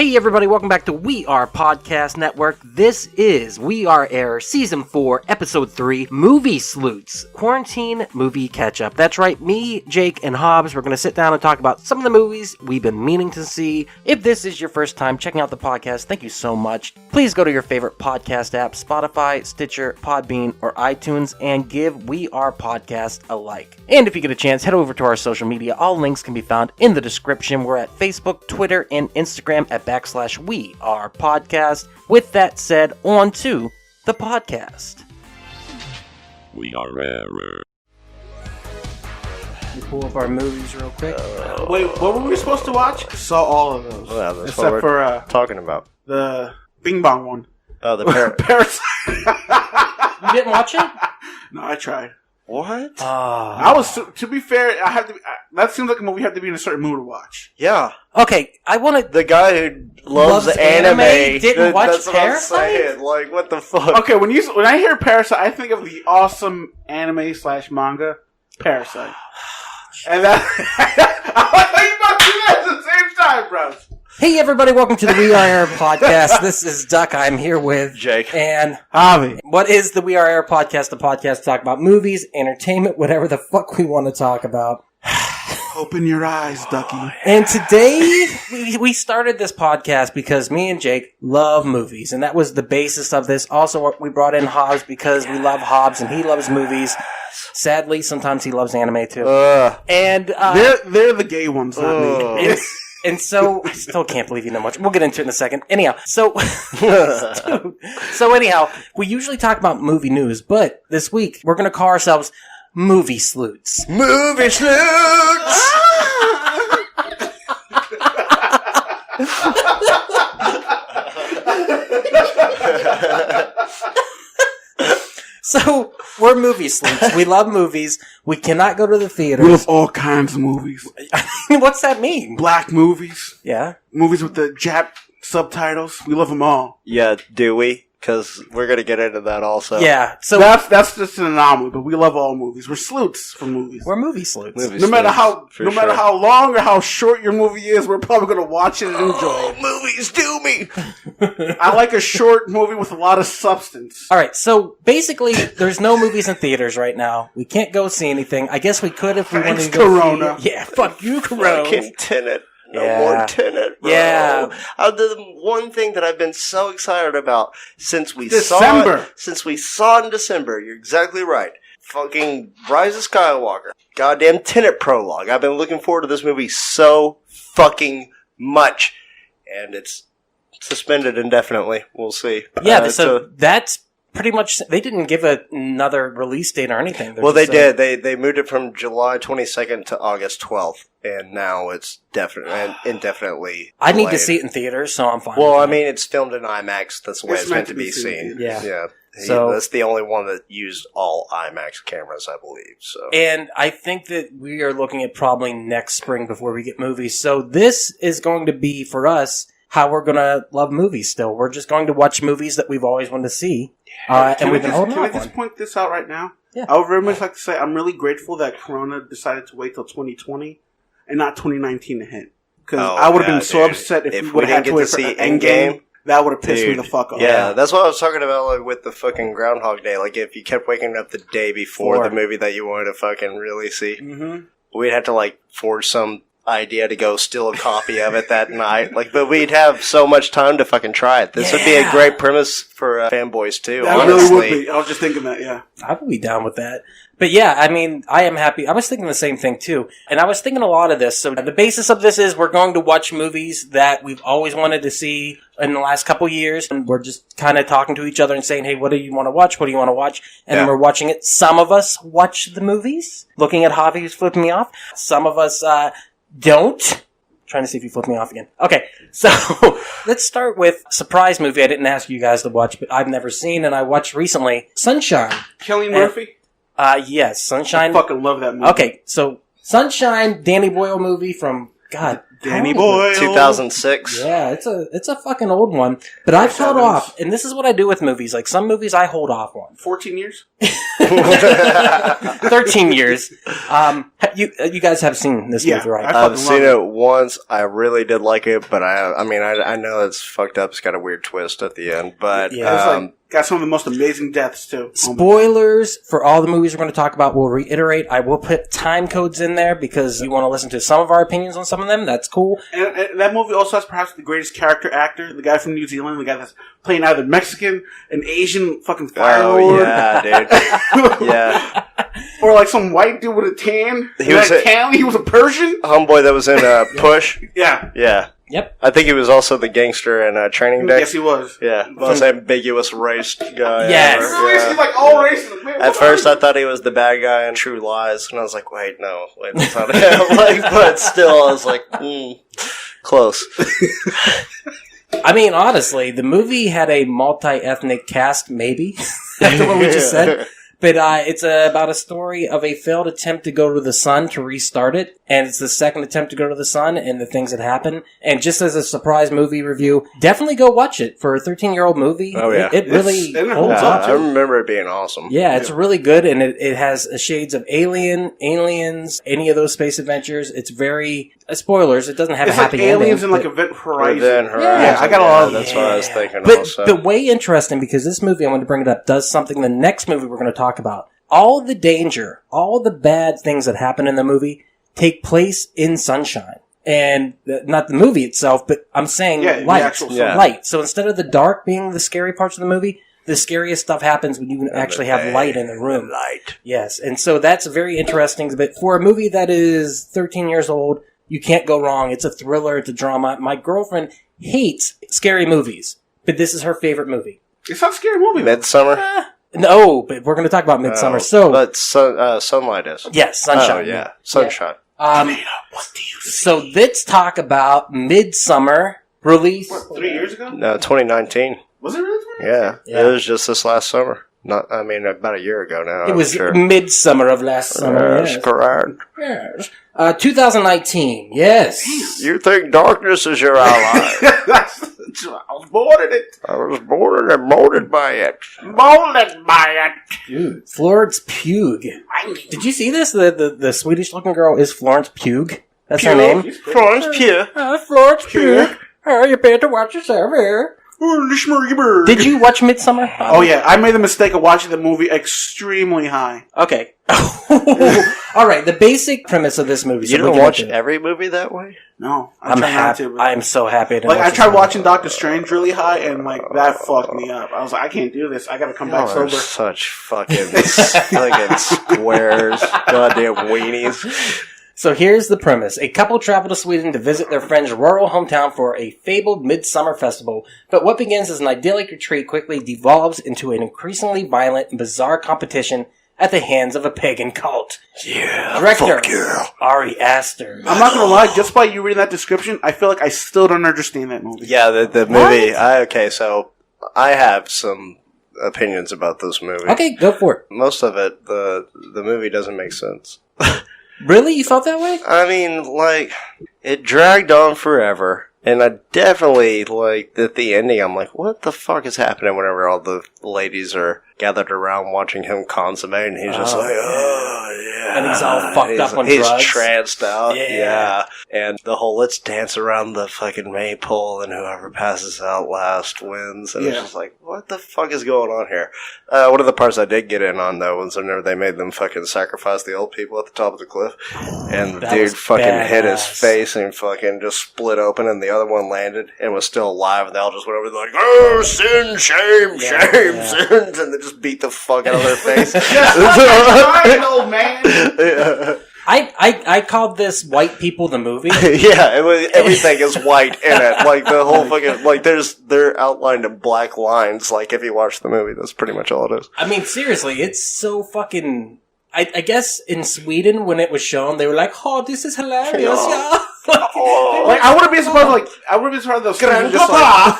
Hey everybody, welcome back to We Are Podcast Network. This is We Are Air Season 4, Episode 3, Movie Sloots, Quarantine Movie Catch-Up. That's right, me, Jake, and Hobbs, we're going to sit down and talk about some of the movies we've been meaning to see. If this is your first time checking out the podcast, thank you so much. Please go to your favorite podcast app, Spotify, Stitcher, Podbean, or iTunes, and give We Are Podcast a like. And if you get a chance, head over to our social media. All links can be found in the description. We're at Facebook, Twitter, and Instagram at /We Are Podcast. With that said, on to the podcast. We are error. We pull up our movies real quick. Wait, what were we supposed to watch? I saw all of those. Well, that's except what we're talking about. The Bing Bong one. Oh, the Parasite. You didn't watch it? No, I tried. What? I was, to be fair, I have to. That seems like a movie you have to be in a certain mood to watch. Yeah. Okay, I wanted The guy who loves anime didn't watch that's Parasite? What I'm saying. Like, what the fuck? Okay, when I hear Parasite, I think of the awesome anime / manga Parasite, and that I think about two at the same time, bro. Hey everybody, welcome to the We Are Air Podcast. This is Duck. I'm here with Jake and Javi. What is the We Are Air Podcast? The podcast to talk about movies, entertainment, whatever the fuck we want to talk about. Open your eyes, Ducky. And today, we started this podcast because me and Jake love movies, and that was the basis of this. Also, we brought in Hobbs because we love Hobbs, and he loves movies. Sadly, sometimes he loves anime too. And They're the gay ones, not me. And so, I still can't believe you know much. We'll get into it in a second. Anyhow, so anyhow, we usually talk about movie news, but this week, we're going to call ourselves Movie Sloots. Movie Sloots! So, we're movie sleuths. We love movies. We cannot go to the theaters. We love all kinds of movies. What's that mean? Black movies. Yeah. Movies with the Jap subtitles. We love them all. Yeah, do we? Because we're going to get into that also. Yeah. So that's just an anomaly, but we love all movies. We're sleuths for movies. We're movie sleuths. No matter how long or how short your movie is, we're probably going to watch it and enjoy it. Movies do me! I like a short movie with a lot of substance. All right. So basically, there's no movies in theaters right now. We can't go see anything. I guess we could if we wanted to go. Corona. Yeah. Fuck you, Corona. Fucking Tenet. No Yeah. more Tenet, bro. Yeah. The one thing that I've been so excited about since we December. saw it in December, you're exactly right. Fucking Rise of Skywalker. Goddamn Tenet prologue. I've been looking forward to this movie so fucking much. And it's suspended indefinitely. We'll see. Yeah. So that's pretty much. They didn't give another release date or anything. Well, they did. They moved it from July 22nd to August 12th. And now it's indefinitely I need to delayed. see it in theaters, so I'm fine. Well, with I that. mean, it's filmed in IMAX. That's the way it's meant to be seen. Yeah. Yeah. So- That's the only one that used all IMAX cameras, I believe. So. And I think that we are looking at probably next spring before we get movies. So this is going to be, for us, how we're going to love movies still. We're just going to watch movies that we've always wanted to see. And we've been holding Can I off just on. point this out right now? Yeah. I would very much like to say I'm really grateful that Corona decided to wait till 2020 and not 2019 to hit. Because I would have been so upset if we would have had to wait for Endgame. That would have pissed me the fuck off. Yeah, that's what I was talking about like, with the fucking Groundhog Day. Like, if you kept waking up the day before the movie that you wanted to fucking really see, we'd have to, like, forge some idea to go steal a copy of it that night. Like, but we'd have so much time to fucking try it. This would be a great premise for fanboys, too, that honestly. really would be. I was just thinking that, yeah. I would be down with that. But yeah, I mean, I am happy. I was thinking the same thing too. And I was thinking a lot of this. So the basis of this is we're going to watch movies that we've always wanted to see in the last couple years. And we're just kind of talking to each other and saying, hey, what do you want to watch? What do you want to watch? And then we're watching it. Some of us watch the movies. Looking at Javi, who's flipping me off. Some of us don't. Trying to see if you flip me off again. Okay, so let's start with a surprise movie I didn't ask you guys to watch, but I've never seen, and I watched recently. Sunshine. Cillian Murphy? Yes, Sunshine. I fucking love that movie. Okay, so Sunshine, Danny Boyle movie from, God, Danny Boyle. 2006. Yeah, it's a fucking old one. But I've held off, and this is what I do with movies. Like some movies, I hold off on. 14 years? 13 years. You guys have seen this movie, right? I've seen it once. I really did like it, but I know it's fucked up. It's got a weird twist at the end, but got some of the most amazing deaths too. Spoilers for all the movies we're going to talk about. We'll reiterate. I will put time codes in there because you want to listen to some of our opinions on some of them. That's cool. And that movie also has perhaps the greatest character actor, the guy from New Zealand, the guy that's playing either Mexican, an Asian fucking fire lord. Yeah, dude. Yeah. Or like some white dude with a tan. He was a Persian. Homeboy that was in Push. Yeah. Yeah. Yep. I think he was also the gangster in Training Day. Yes, he was. Yeah. Most ambiguous race guy. Yes. Yeah. He's like all racist. At first, I thought he was the bad guy in True Lies, and I was like, wait, that's not him. But still, I was like, close. I mean, honestly, the movie had a multi-ethnic cast, maybe, after what we just said. But it's about a story of a failed attempt to go to the sun to restart it. And it's the second attempt to go to the sun and the things that happen. And just as a surprise movie review, definitely go watch it. For a 13-year-old movie, oh, yeah. it really holds up. I remember it being awesome. Yeah, it's really good. And it has shades of Aliens, any of those space adventures. It's very... spoilers, it doesn't have a happy ending. It's like Aliens ending, and like Event Horizon. Yeah, I got a lot of that's what I was thinking but also. the way interesting, because this movie, I want to bring it up, does something the next movie we're going to talk about. All the danger, all the bad things that happen in the movie take place in sunshine. And not the movie itself, but I'm saying light. Light. So instead of the dark being the scary parts of the movie, the scariest stuff happens when you actually have light in the room. Light. Yes, and so that's very interesting. But for a movie that is 13 years old, you can't go wrong. It's a thriller. It's a drama. My girlfriend hates scary movies, but this is her favorite movie. It's not a scary movie. Midsommar? No, but we're going to talk about Midsommar. But Sunlight is. Yes, Sunshine. Oh, yeah. Sunshine. What do you see? So let's talk about Midsommar release. What, 3 years ago? No, 2019. Was it really 2019? Yeah. It was just this last summer. About a year ago now. It was Midsommar of last summer. Yes, correct. Yes. 2019. Yes. You think darkness is your ally? I was born in it. I was born and molded by it. Molded by it. Dude, Florence Pugh. Did you see this? The Swedish-looking girl is Florence Pugh. That's her name. Florence Pugh. Florence Pugh. Oh, you better watch yourself here. Did you watch Midsommar? Oh, yeah. I made the mistake of watching the movie extremely high. Okay. All right. The basic premise of this movie. You don't watch every movie that way? No. I'm happy. I'm so happy. I tried watching Doctor Strange really high, and that fucked me up. I was like, I can't do this. I gotta come back sober. Such fucking squares. Goddamn weenies. So here's the premise. A couple travel to Sweden to visit their friend's rural hometown for a fabled midsummer festival, but what begins as an idyllic retreat quickly devolves into an increasingly violent and bizarre competition at the hands of a pagan cult. Yeah, Director, Ari Aster. I'm not gonna lie, just by you reading that description, I feel like I still don't understand that movie. Yeah, the movie, so I have some opinions about this movie. Okay, go for it. Most of it, the movie doesn't make sense. Really? You felt that way? I mean, it dragged on forever. And I definitely, at the ending, I'm like, what the fuck is happening whenever all the ladies are gathered around watching him consummate, and he's just like, oh, yeah. And he's all fucked up on drugs. He's tranced out, yeah. And the whole, let's dance around the fucking maypole, and whoever passes out last wins. And it's just like, what the fuck is going on here? One of the parts I did get in on, though, was whenever they made them fucking sacrifice the old people at the top of the cliff. And the dude fucking hit his face and fucking just split open, and the other one landed and was still alive, and they all just went over like, oh, sin, shame, sins, and they just beat the fuck out of their face. Old man. Yeah. I called this White People the movie. Yeah, it was, everything is white in it. The whole fucking, they're outlined in black lines. If you watch the movie, that's pretty much all it is. I mean, seriously, it's so fucking... I guess in Sweden, when it was shown, they were like, oh, this is hilarious, yeah. I wouldn't be surprised, those Grandpapa!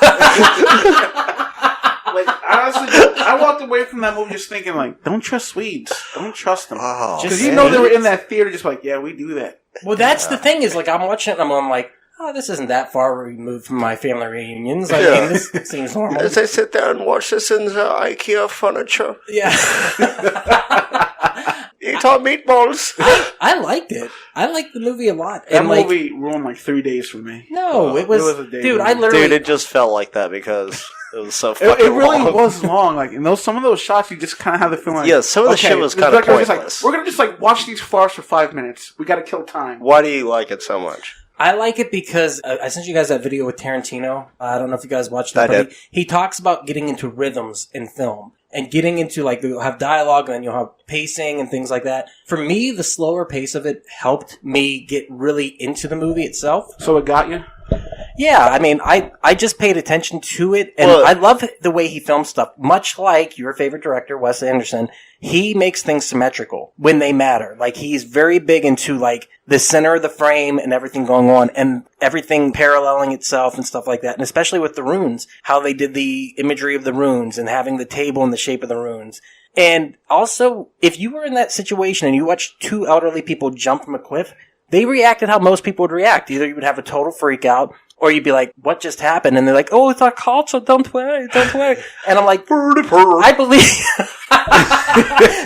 Honestly, I walked away from that movie just thinking, don't trust Swedes. Don't trust them. Because they were in that theater just yeah, we do that. Well, that's the thing is, I'm watching it and I'm like, oh, this isn't that far removed from my family reunions. I mean, this seems normal. As I sit there and watch this in the IKEA furniture. Yeah. Eat our meatballs. I liked it. I liked the movie a lot. That movie ruined like 3 days for me. No, it was a day. Dude, movie. I literally... Dude, it just felt like that because... It was so fucking It really long. was long. Like, in some of those shots, you just kind of have the feeling like... Yeah, some of the shit was kind of pointless. We're going to just, watch these flowers for 5 minutes. We got to kill time. Why do you like it so much? I like it because I sent you guys that video with Tarantino. I don't know if you guys watched that. But he talks about getting into rhythms in film. And getting into, you'll have dialogue and then you'll have pacing and things like that. For me, the slower pace of it helped me get really into the movie itself. So it got you? Yeah, I mean, I just paid attention to it, and I love the way he films stuff. Much like your favorite director, Wes Anderson, he makes things symmetrical when they matter. Like, he's very big into, the center of the frame and everything going on, and everything paralleling itself and stuff like that. And especially with the runes, how they did the imagery of the runes and having the table in the shape of the runes. And also, if you were in that situation and you watched two elderly people jump from a cliff, they reacted how most people would react. Either you would have a total freak out, or you'd be like, what just happened? And they're like, oh, it's our culture, don't worry. And I'm like, I believe...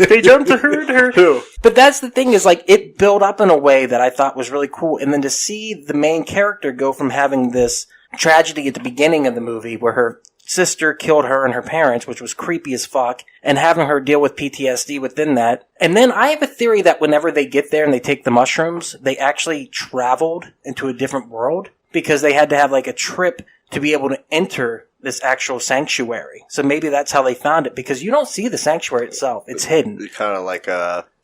they jumped to her. But that's the thing is, it built up in a way that I thought was really cool. And then to see the main character go from having this tragedy at the beginning of the movie where her sister killed her and her parents, which was creepy as fuck, and having her deal with PTSD within that. And then I have a theory that whenever they get there and they take the mushrooms, they actually traveled into a different world because they had to have a trip to be able to enter this actual sanctuary. So maybe that's how they found it, because you don't see the sanctuary itself. It's hidden. It's kind of like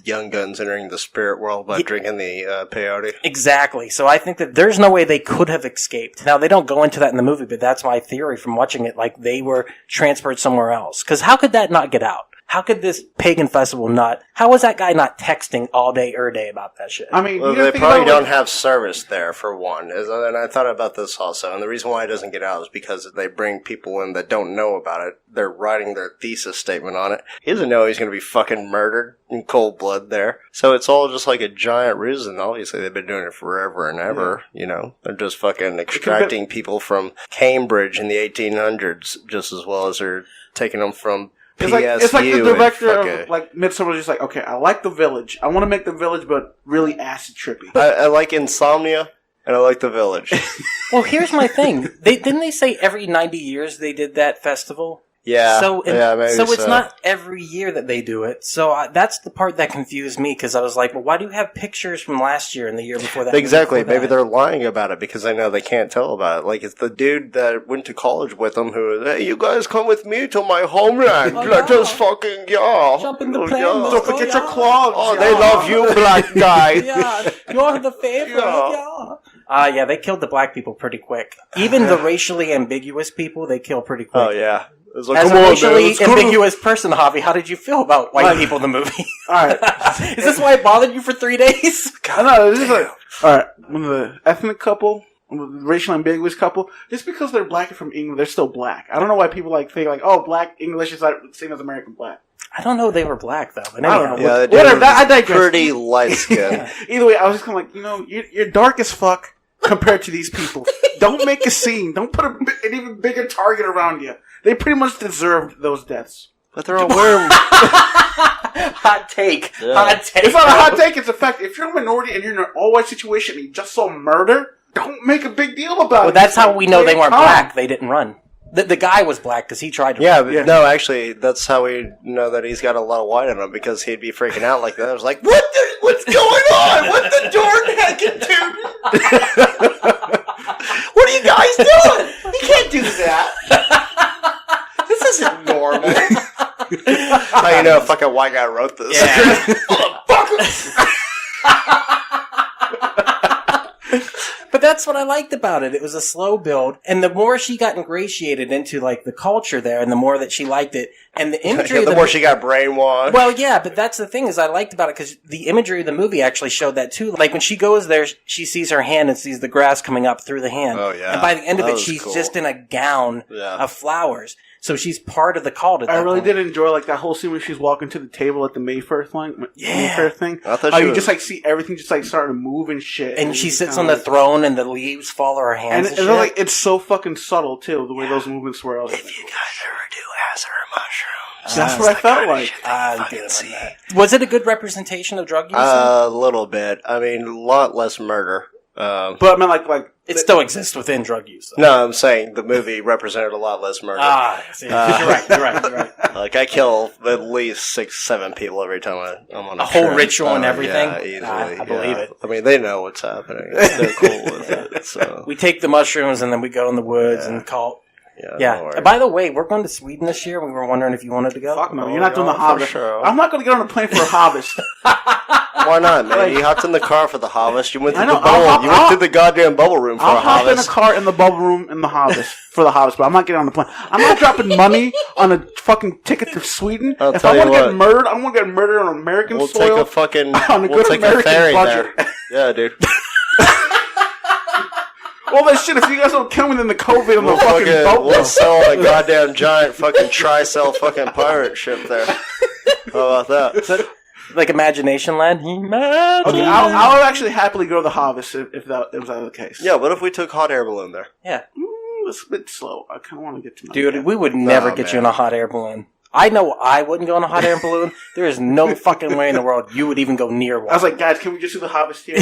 Young Guns entering the spirit world by drinking the peyote. Exactly. So I think that there's no way they could have escaped. Now, they don't go into that in the movie, but that's my theory from watching it. They were transferred somewhere else. Because how could that not get out? How could this pagan festival not... How was that guy not texting all day, about that shit? I mean, they probably don't have service there, for one. And I thought about this also. And the reason why it doesn't get out is because they bring people in that don't know about it. They're writing their thesis statement on it. He doesn't know he's going to be fucking murdered in cold blood there. So it's all just like a giant ruse. And obviously they've been doing it forever and ever. Yeah. They're just fucking extracting people from Cambridge in the 1800s just as well as they're taking them from... It's like the director of Midsommar is just like, okay, I like The Village. I want to make The Village, but really acid trippy. I like Insomnia, and I like The Village. Well, here's my thing. Didn't they say every 90 years they did that festival? Yeah. So it's not every year that they do it. So that's the part that confused me, because I was like, well, why do you have pictures from last year and the year before that? Exactly. Maybe they're lying about it because I know they can't tell about it. It's the dude that went to college with them who, hey, you guys come with me to my homeland. Let us fucking, jump in the plane. Don't forget your clogs. Oh, they love you, black guy. Yeah, you're the favorite. Yeah, they killed the black people pretty quick. Even the racially ambiguous people, they kill pretty quick. Oh, yeah. As a racially ambiguous person, Javi, how did you feel about white people in the movie? Alright. Is this why it bothered you for 3 days? No, this is alright, when the ethnic couple, the racially ambiguous couple, just because they're black and from England, they're still black. I don't know why people think oh, black English is the same as American black. I don't know they were black, though. But I don't know. Yeah, whatever, I digress. Pretty light skin. Either way, I was just kind of you're dark as fuck compared to these people. Don't make a scene. Don't put an even bigger target around you. They pretty much deserved those deaths. But they're all wearing... Hot take. Yeah. Hot take. It's not a hot take. It's a fact. If you're a minority and you're in an all-white situation and you just saw murder, don't make a big deal about it. Well, that's how we know they weren't black. They didn't run. The guy was black because he tried to run. Yeah, no, actually, that's how we know that he's got a lot of white in him, because he'd be freaking out like that. I was like, what's going on? What the Jordan heckin' dude? What are you guys doing? You can't do that. This isn't normal. How you know a fucking white guy wrote this? Yeah. But that's what I liked about it. It was a slow build, and the more she got ingratiated into the culture there, and the more that she liked it, and the imagery, the more she got brainwashed. Well, yeah, but that's the thing is I liked about it because the imagery of the movie actually showed that too. Like when she goes there, she sees her hand and sees the grass coming up through the hand. Oh yeah. And by the end of it, she's cool. Just in a gown of flowers. So she's part of the cult. I really did enjoy like that whole scene where she's walking to the table at the Mayfair thing. Mayfair thing. I thought you just like see everything just like starting to move and shit. And she sits on the throne, and the leaves fall to her hands. And shit. Like it's so fucking subtle too, the way those movements were. If you guys ever do Azure mushrooms, that's what I felt like. Was it a good representation of drug use? A little bit. I mean, a lot less murder. But I mean, like it still exists within drug use. Though. No, I'm saying the movie represented a lot less murder. You're right. Like I kill at least 6-7 people every time I'm on a whole trip. ritual and everything. Yeah, easily. I believe it. I mean, they know what's happening. They're cool with it. So we take the mushrooms and then we go in the woods and call. Yeah. By the way, we're going to Sweden this year. We were wondering if you wanted to go. Fuck no, you're not doing the harvest. Sure. I'm not going to get on a plane for a harvest. Why not, man? You hopped in the car for the harvest. You went through the bubble. You went through the goddamn bubble room for a harvest. I'll hop in a car in the bubble room in the harvest for the harvest, but I'm not getting on the plane. I'm not dropping money on a fucking ticket to Sweden. If I want to get murdered, I want to get murdered on American soil. We'll take a fucking American ferry budget. there. Yeah, dude. All that shit, if you guys don't kill me, then the COVID on the fucking boat. We'll sell a goddamn giant fucking tri-cell fucking pirate ship there. How about that? Like Imagination Land? Okay, I would actually happily go to the harvest if that was the case. Yeah, what if we took hot air balloon there? Yeah. It's a bit slow. I kind of want to get to know. Dude, we would never get you in a hot air balloon. I know I wouldn't go on a hot air balloon. There is no fucking way in the world you would even go near one. I was like, guys, can we just do the harvest here?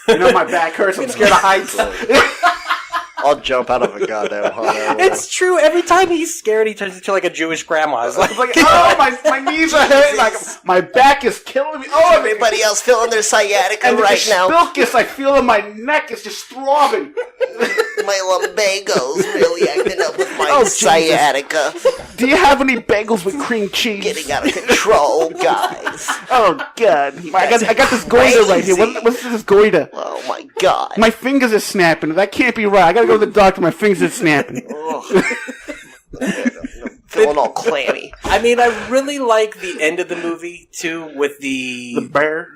You know, my back hurts. I'm scared of heights. I'll jump out of a goddamn hot air balloon. It's true. Every time he's scared, he turns into like a Jewish grandma. It's like, oh, my knees are hurting. Like, my back is killing me. Oh, everybody else feeling their sciatica and right now. The spilkus I feel in my neck is just throbbing. My lumbago's really acting up with my sciatica. Do you have any bagels with cream cheese? Getting out of control, guys. Oh, God. I got this goiter right here. What's this goiter? Oh, my God. My fingers are snapping. That can't be right. I gotta go to the doctor. My fingers are snapping. Feeling all clammy. I mean, I really like the end of the movie, too, with the bear?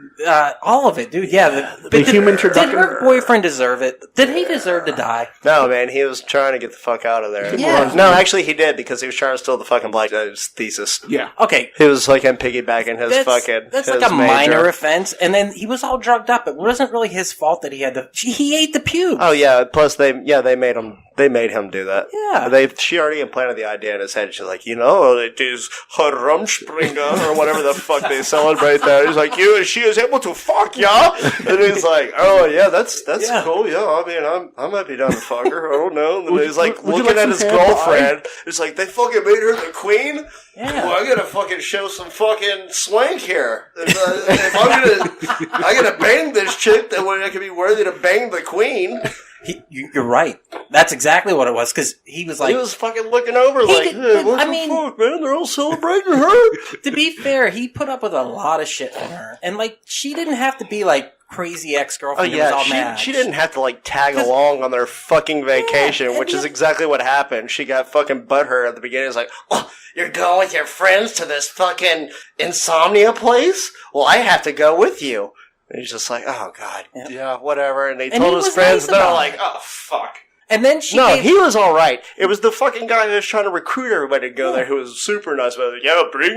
All of it, dude. Yeah. The human introduction. Did her boyfriend deserve it? Did he deserve to die? No, man. He was trying to get the fuck out of there. Yeah. No, actually, he did because he was trying to steal the fucking black guy's thesis. Yeah. Okay. He was like him piggybacking his fucking. That's like a minor offense, and then he was all drugged up. It wasn't really his fault that he had to. He ate the pubes. Oh yeah. Plus, they made him. They made him do that. Yeah. She already implanted the idea in his head. She's like, it is her Rumspringer or whatever the fuck they celebrate there. He's like, she is able to fuck, yeah? And he's like, oh yeah, that's cool, yeah. I mean, I might be down to fuck her. I don't know. And he's like looking at his girlfriend. It's like, they fucking made her the queen? Yeah. Well, I gotta fucking show some fucking swank here. If I'm gonna bang this chick, then I can be worthy to bang the queen. You're right. That's exactly what it was, because he was like... He was fucking looking over like, hey, what the fuck, man? They're all celebrating her. To be fair, he put up with a lot of shit from her. And, like, she didn't have to be, like, crazy ex-girlfriend who was all mad. She didn't have to, like, tag along on their fucking vacation, which is exactly what happened. She got fucking butthurt at the beginning. It's like, oh, you're going with your friends to this fucking insomnia place? Well, I have to go with you. And he's just like, oh, God, yeah whatever. And they told his friends, and they're like, oh, fuck. And then he was all right. It was the fucking guy who was trying to recruit everybody to go there who was super nice about it. Yeah, bring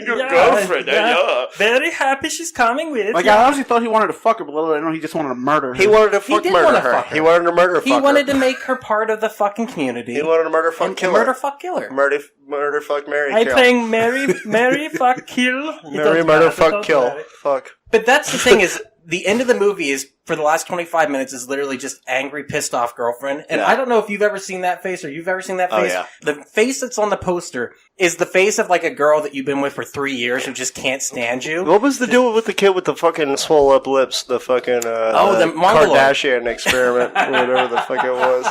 your girlfriend. Yeah. Very happy she's coming with. Like, I honestly thought he wanted to fuck her, but little I know he just wanted to murder her. He wanted to murder her. He wanted to murder He wanted to make her part of the fucking community. He wanted to murder, fuck, kill her. Murder, fuck, kill her. Murder, fuck, marry, kill. I'm playing Mary, fuck, kill. Mary, murder, fuck, kill. Fuck. But that's the thing is... The end of the movie is, for the last 25 minutes, is literally just angry, pissed off girlfriend. And I don't know if you've ever seen that face or you've ever seen that face. The face that's on the poster is the face of like a girl that you've been with for 3 years who just can't stand you. What was the deal with the kid with the fucking swole up lips? The fucking, the Kardashian experiment, or whatever the fuck it was.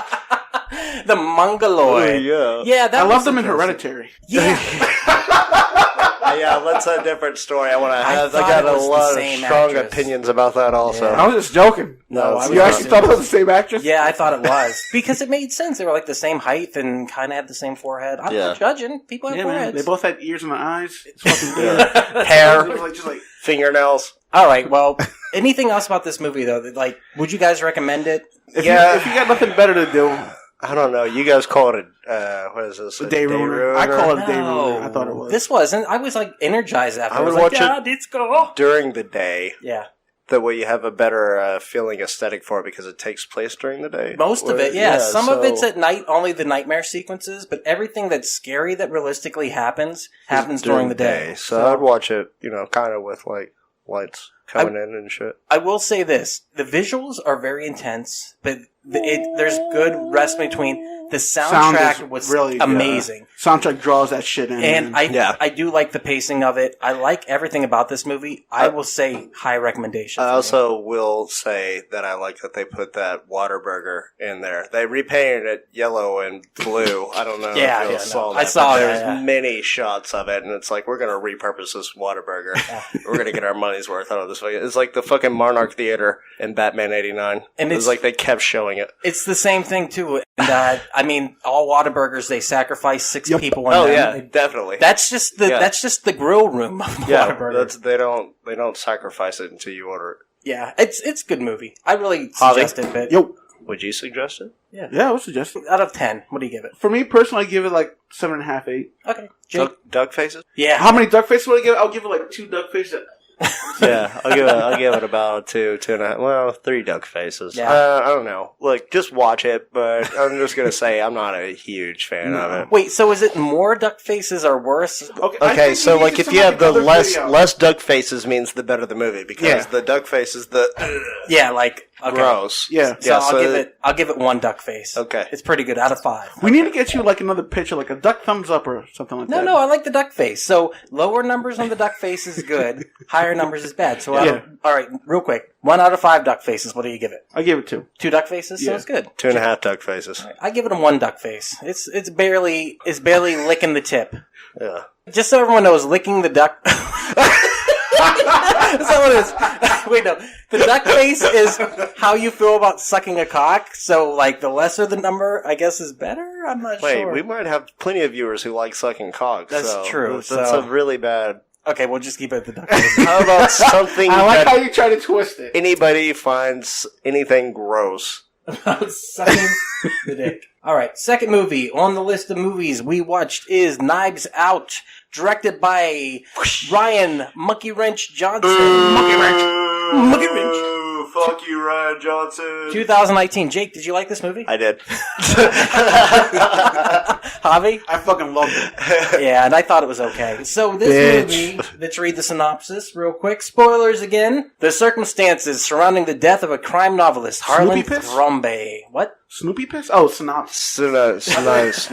The Mongoloid. Yeah, I love them in Hereditary. Yeah. Yeah, that's a different story. I got a lot of strong opinions about that also. Yeah. I was just joking. No, you actually thought it was the same actress? Yeah, I thought it was. Because it made sense. They were like the same height and kind of had the same forehead. I'm not judging. People have foreheads. Man. They both had ears in the eyes. It's fucking weird. Hair. Just like fingernails. All right, well, anything else about this movie, though? Like, would you guys recommend it? If you got nothing better to do... I don't know. You guys call it what is this? A day ruiner. I call it a day ruiner. I thought it was. This wasn't. I was like energized after. I would watch it let's go. during the day. Yeah. That way you have a better feeling aesthetic for it because it takes place during the day. Most of it, yeah. Some of it's at night, only the nightmare sequences, but everything that's scary that realistically happens during the day. So I'd watch it, kind of with like lights coming in and shit. I will say this. The visuals are very intense, but there's good rest between. The soundtrack was really amazing. Soundtrack draws that shit in. And I do like the pacing of it. I like everything about this movie. I will say high recommendation. I also will say that I like that they put that Whataburger in there. They repainted it yellow and blue. I don't know if you saw that. I saw There's many shots of it, and it's like, we're going to repurpose this Whataburger. We're going to get our money's worth out of this. It's like the fucking Monarch Theater in Batman 89. And it's like they kept showing it. It's the same thing, too. And, I mean, all Whataburgers, they sacrifice 6 people in them. Oh, yeah, definitely. That's just the grill room of Whataburger. They don't sacrifice it until you order it. Yeah, it's a good movie. I really suggest it. But would you suggest it? Yeah, I would suggest it. Out of 10, what do you give it? For me personally, I give it like 7.5, 8. Okay. Jake? Duck faces? Yeah. How many duck faces would I give it? I'll give it like 2 duck faces. Yeah, I'll give it about 2.5. Well, 3 duck faces. Yeah. I don't know. Look, just watch it, but I'm just gonna say I'm not a huge fan of it. Wait, so is it more duck faces or worse? Okay, so like if you have the less duck faces means the better the movie because the duck face is the gross. Yeah. So I'll give it 1 duck face. Okay, it's pretty good out of 5. We need to get you like another picture, like a duck thumbs up or something like that. No, I like the duck face. So lower numbers on the duck face is good. Higher numbers is bad. So all right, real quick, 1 out of 5 duck faces. What do you give it? I give it 2. 2 duck faces. So it's good. 2.5 duck faces. Right, I give it a 1 duck face. It's barely licking the tip. Yeah. Just so everyone knows, licking the duck. That's not what it is. Wait, no. The duck face is how you feel about sucking a cock. So, like, the lesser the number, I guess, is better? I'm not sure. Wait, we might have plenty of viewers who like sucking cocks. That's true. That's a really bad... Okay, we'll just keep it at the duck face. How about something I like how you try to twist it. Anybody finds anything gross. About sucking the dick. Alright, second movie on the list of movies we watched is Knives Out, directed by Ryan Monkey Wrench Johnson. Monkey Wrench. Fuck you, Ryan Johnson. 2019. Jake, did you like this movie? I did. Javi? I fucking loved it. Yeah, and I thought it was okay. So this movie, let's read the synopsis real quick. Spoilers again. The circumstances surrounding the death of a crime novelist, Harlan Thrombey. What? Snoopy Piss? Oh, synopsis. Sniper.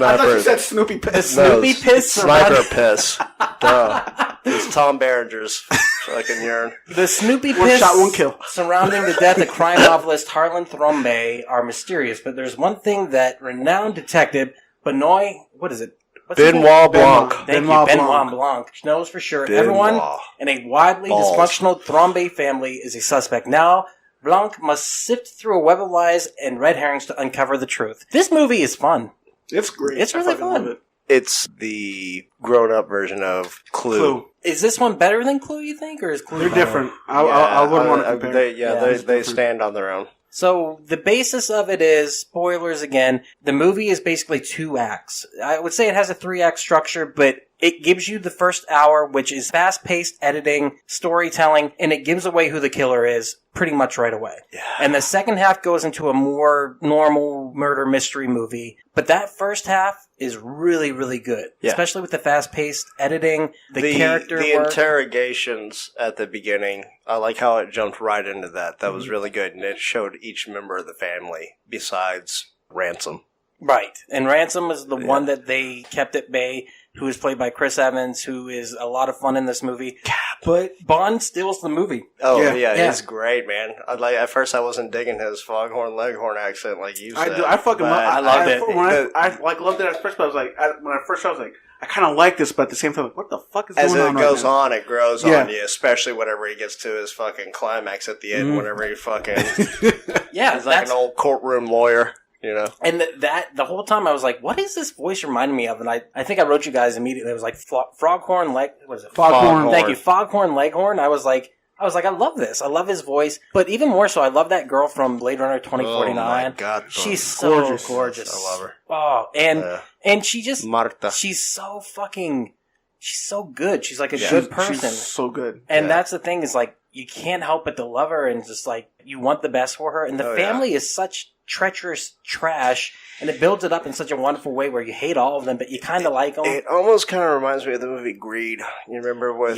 I thought you said Snoopy Piss. Snoopy Piss. Sniper Piss. Duh. It's Tom Berenger's fucking urine. The Snoopy One Piss shot, one kill. surrounding the death of crime novelist Harlan Thrombey are mysterious, but there's one thing that renowned detective Benoit, what is it? Benoit Blanc. Thank you, Benoit Blanc knows for sure. Everyone in a widely dysfunctional Thrombey family is a suspect. Now, Blanc must sift through a web of lies and red herrings to uncover the truth. This movie is fun. It's great. It's really fun. It's the grown-up version of Clue. Is this one better than Clue, you think, or is Clue They're better? different. I wouldn't want to compare. They stand on their own. So, the basis of it is, spoilers again, the movie is basically 2 acts. I would say it has a 3-act structure, but it gives you the first hour, which is fast-paced editing, storytelling, and it gives away who the killer is pretty much right away. Yeah. And the second half goes into a more normal murder mystery movie. But that first half is really, really good. Yeah. Especially with the fast-paced editing, the character The work. interrogations at the beginning, I like how it jumped right into that. That was really good. And it showed each member of the family besides Ransom. Right. And Ransom is the one that they kept at bay, who is played by Chris Evans, who is a lot of fun in this movie. But Bond steals the movie. Oh, yeah, he's great, man. At first I wasn't digging his foghorn leghorn accent like you said. I fucking love it. I loved it. I loved it at first, but I was like, when I first saw it, I was like, I kind of like this, but at the same time, like, what the fuck is going on? As it goes on, it grows on you, especially whenever he gets to his fucking climax at the end, whenever he fucking... he's like an old courtroom lawyer. You know, and the whole time I was like, "What is this voice reminding me of?" And I think I wrote you guys immediately. It was like Foghorn. What is it? Foghorn. Thank you, Foghorn Leghorn. I was like, I was like, I love this. I love his voice. But even more so, I love that girl from Blade Runner 2049. Oh my God. She's so gorgeous. I love her. Oh, and she just... Marta. She's so fucking... She's so good. She's like a good person. She's so good. And that's the thing is like, you can't help but to love her and just like, you want the best for her. And the family is such treacherous trash, and it builds it up in such a wonderful way where you hate all of them, but you kind of like them. It almost kind of reminds me of the movie Greed. You remember with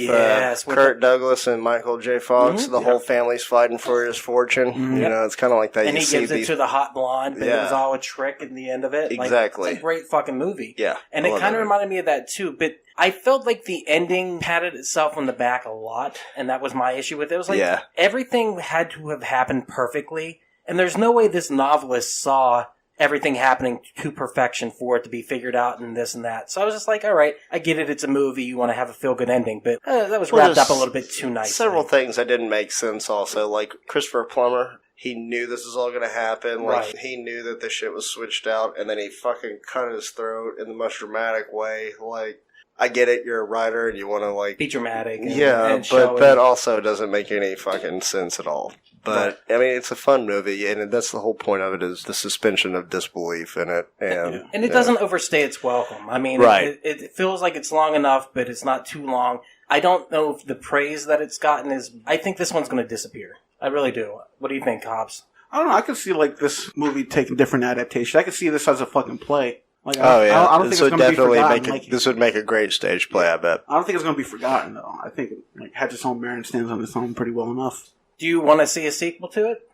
Kirk Douglas and Michael J. Fox? Mm-hmm. The whole family's fighting for his fortune. Mm-hmm. You know, it's kind of like that. And he gives it to the hot blonde, but it was all a trick at the end of it. Exactly. It's a great fucking movie. Yeah. And it kind of reminded me of that too, but I felt like the ending patted itself on the back a lot, and that was my issue with it. It was like everything had to have happened perfectly, and there's no way this novelist saw everything happening to perfection for it to be figured out and this and that. So I was just like, all right, I get it, it's a movie, you want to have a feel-good ending, but that was wrapped up a little bit too nicely. Several things that didn't make sense also, like Christopher Plummer. He knew this was all going to happen. Like, he knew that the shit was switched out, and then he fucking cut his throat in the most dramatic way. Like, I get it, you're a writer, and you want to, like... be dramatic. And but that also doesn't make any fucking sense at all. But, I mean, it's a fun movie, and that's the whole point of it, is the suspension of disbelief in it. And it doesn't overstay its welcome. I mean, it feels like it's long enough, but it's not too long. I don't know if the praise that it's gotten is... I think this one's going to disappear. I really do. What do you think, Hobbs? I don't know. I could see, like, this movie taking different adaptations. I could see this as a fucking play. Like, I don't think it's going to be forgotten. This would make a great stage play, I bet. I don't think it's going to be forgotten, though. I think it has its own merit and stands on its own pretty well enough. Do you want to see a sequel to it?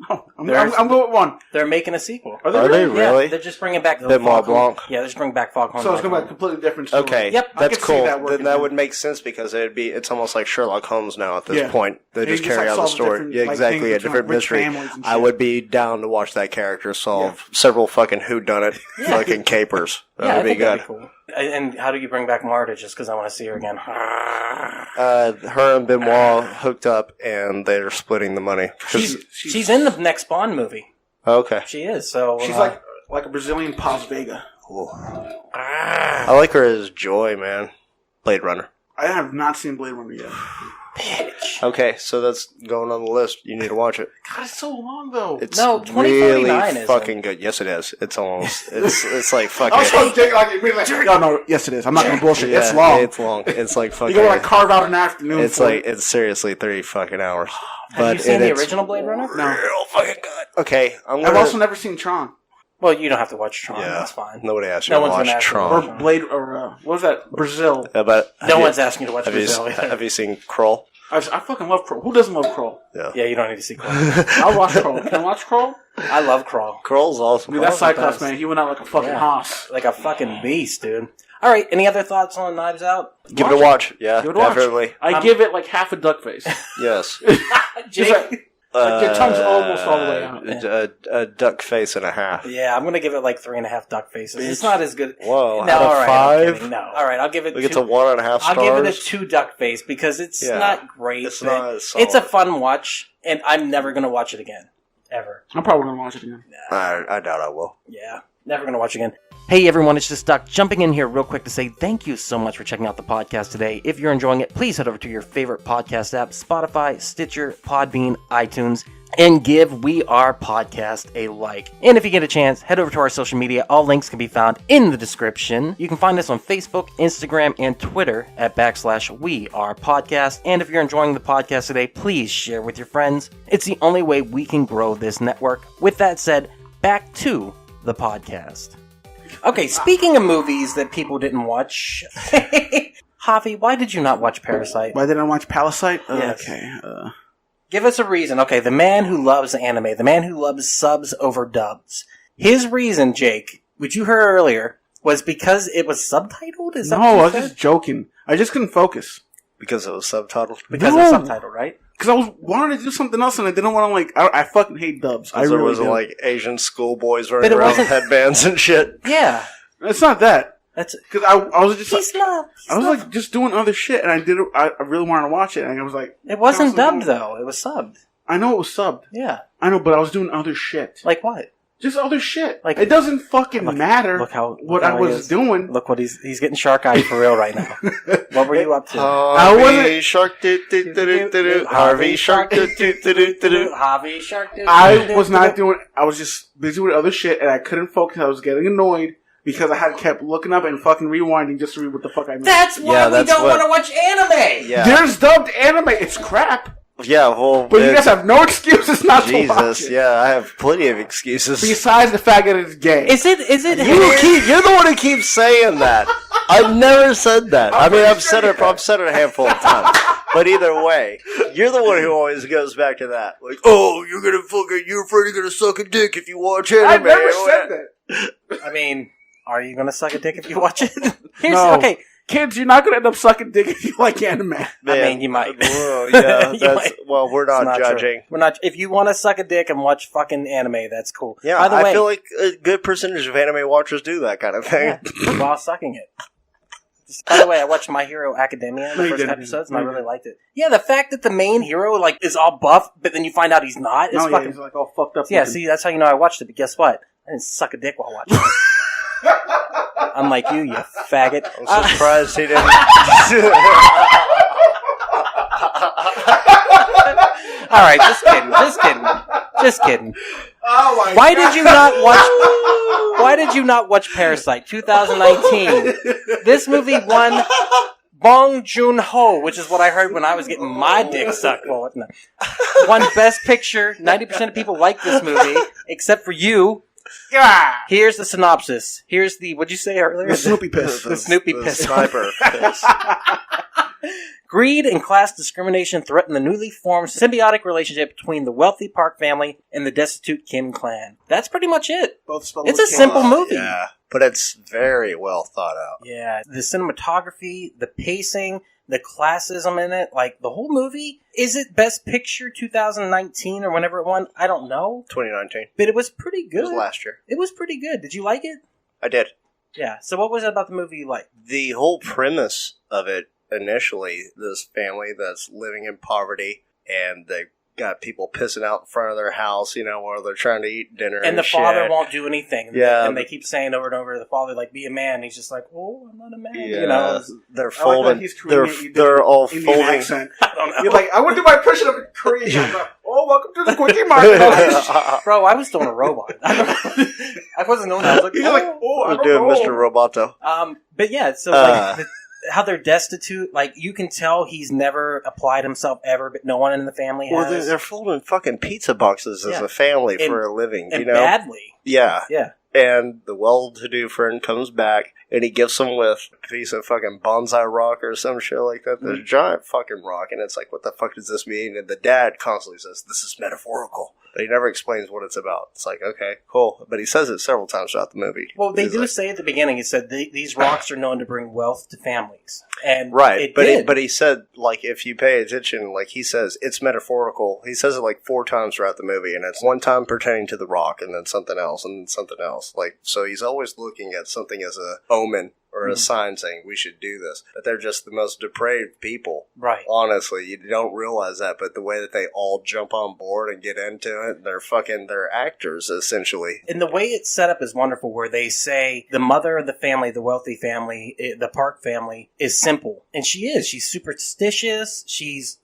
No. I'm going with one. They're making a sequel. Are they really? Yeah, they're just bringing back Benoit Blanc. Yeah, they're just bringing back Foghorn. So it's going to be a completely different story. Okay, yep. That's cool. Then that would make sense because it's almost like Sherlock Holmes now at this point. They just carry out the story. Yeah, exactly. A different mystery. I would be down to watch that character solve several fucking whodunit fucking capers. That would be good. That'd be cool. And how do you bring back Marta? Just because I want to see her again. Her and Benoit hooked up, and they're splitting the money. She's in the next Bond movie. Okay, she is. So she's like a Brazilian Paz Vega. I like her as Joy, man. Blade Runner. I have not seen Blade Runner yet. Bitch. Okay, so that's going on the list. You need to watch it. God, it's so long though. It's 2049 really fucking good. Yes, it is. It's almost. It's like fucking. I was so Jake, no, yes, it is. I'm not gonna bullshit. Yeah, it's long. It's long. It's like fucking. You gotta like carve out an afternoon. It's seriously 30 fucking hours. Have you seen the original Blade Runner? No. Real fucking good. Okay, I've also never seen Tron. Well, you don't have to watch Tron. Yeah, that's fine. Nobody asked you to watch Tron. Or Blade, or what was that? Brazil. But no one's asking you to watch Brazil. Have you seen Kroll? I fucking love Kroll. Who doesn't love Kroll? Yeah, you don't need to see Kroll. I'll watch Kroll. Can I watch Kroll? I love Kroll. Kroll's awesome. Dude, that Cyclops, man. He went out like a fucking hoss. Like a fucking beast, dude. All right, any other thoughts on Knives Out? Give it a watch. Yeah, definitely. I give it like half a duck face. Yes. Jake? Your tongue's almost all the way out. A duck face and a half. Yeah, I'm going to give it like 3.5 duck faces. It's not as good. Whoa, no, out of 5? No. All right, I'll give it It's a 1.5 stars. I'll give it a 2 duck face because it's not great. It's not as solid. It's a fun watch, and I'm never going to watch it again. Ever. I'm probably going to watch it again. I doubt I will. Yeah, never going to watch it again. Hey everyone, it's just Duck jumping in here real quick to say thank you so much for checking out the podcast today. If you're enjoying it, please head over to your favorite podcast app, Spotify, Stitcher, Podbean, iTunes, and give We Are Podcast a like. And if you get a chance, head over to our social media. All links can be found in the description. You can find us on Facebook, Instagram, and Twitter at /We Are Podcast. And if you're enjoying the podcast today, please share with your friends. It's the only way we can grow this network. With that said, back to the podcast. Okay, speaking of movies that people didn't watch, Javi, why did you not watch Parasite? Why didn't I watch Parasite? Yes. Okay. Give us a reason. Okay, the man who loves anime, the man who loves subs over dubs. His reason, Jake, which you heard earlier, was because it was subtitled? Is that what you I was said? just joking. I just couldn't focus. Because it was subtitled? Because it was subtitled, right? Because I was wanting to do something else and I didn't want to, I fucking hate dubs. I really there was do. Like Asian schoolboys running around with headbands and shit. Yeah. It's not that. That's because I was just I was like just doing other shit, and I really wanted to watch it, and I was like, it wasn't dubbed though; it was subbed. I know it was subbed. Yeah, I know, but I was doing other shit. Like what? Just other shit. Like, it doesn't fucking matter what I was doing. Look what he's getting shark-eyed for real right now. What were you up to? Harvey Shark Harvey Shark Javi Shark. I was not doing. I was just busy with other shit, and I couldn't focus. I was getting annoyed because I had kept looking up and fucking rewinding just to read what the fuck I missed. That's why we don't want to watch anime. Yeah. There's dubbed anime. It's crap. Yeah, well, but you guys have no excuses not to watch it. Yeah, I have plenty of excuses. Besides the fact that it's gay. Is it? You're the one who keeps saying that. I've never said that. I mean, I've said it a handful of times. But either way, you're the one who always goes back to that. Like, oh, you're afraid you're gonna suck a dick if you watch anime. I never said that. I mean, are you gonna suck a dick if you watch it? No. Okay. Kids, you're not going to end up sucking dick if you like anime. I mean, you might. Well, yeah, well, we're not judging. True. We're not. If you want to suck a dick and watch fucking anime, that's cool. Yeah, by the way, I feel like a good percentage of anime watchers do that kind of thing. Yeah, while sucking it. By the way, I watched My Hero Academia, the first episodes, and I really liked it. Yeah, the fact that the main hero is all buff, but then you find out he's not. It's fucking, he's all fucked up. Yeah, see, that's how you know I watched it. But guess what? I didn't suck a dick while watching it. Unlike you faggot. I'm surprised he didn't. All right, just kidding. Oh my Why did you not watch Parasite 2019? This movie won Bong Joon-ho, which is what I heard when I was getting my dick sucked. Well, no. Won Best Picture. 90% of people like this movie, except for you. Yeah. Here's the synopsis. Here's the, what'd you say earlier? The Snoopy piss. The Snoopy piss. Sniper piss. Greed and class discrimination threaten the newly formed symbiotic relationship between the wealthy Park family and the destitute Kim clan. That's pretty much it. It's a simple movie. Yeah, but it's very well thought out. Yeah, the cinematography, the pacing, the classism in it, like the whole movie. Is it Best Picture 2019 or whenever it won? I don't know. 2019. But it was pretty good. It was last year. It was pretty good. Did you like it? I did. Yeah. So what was it about the movie you liked? The whole premise of it, initially, this family that's living in poverty, and they got people pissing out in front of their house, while they're trying to eat dinner. And the father won't do anything. Yeah. And they keep saying over and over, the father, be a man. And he's just like, oh, I'm not a man. Yeah. They're folding. Like they're all Indian folding. Accent. I don't know. You're like, I would do my impression of a Korean. Oh, welcome to the quickie market. Bro, I was doing a robot. I wasn't doing that. I was like, You're like, I don't doing know. Mr. Roboto. But yeah, so how they're destitute, you can tell he's never applied himself ever, but no one in the family has. Well, they're folding fucking pizza boxes as a family for a living, and badly. Yeah. Yeah. And the well-to-do friend comes back, and he gifts him with a piece of fucking bonsai rock or some shit like that. This giant fucking rock, and it's like, what the fuck does this mean? And the dad constantly says, this is metaphorical. But he never explains what it's about. It's like, okay, cool. But he says it several times throughout the movie. Well, they do say at the beginning, he said, these rocks are known to bring wealth to families. And right, but he said, if you pay attention, he says, it's metaphorical. He says it 4 times throughout the movie, and it's one time pertaining to the rock, and then something else, and then something else. So he's always looking at something as a omen or a sign saying we should do this. But they're just the most depraved people. Right. Honestly, you don't realize that, but the way that they all jump on board and get into it, they're actors, essentially. And the way it's set up is wonderful, where they say the mother of the family, the wealthy family, the Park family, is simple. And she is. She's superstitious. She's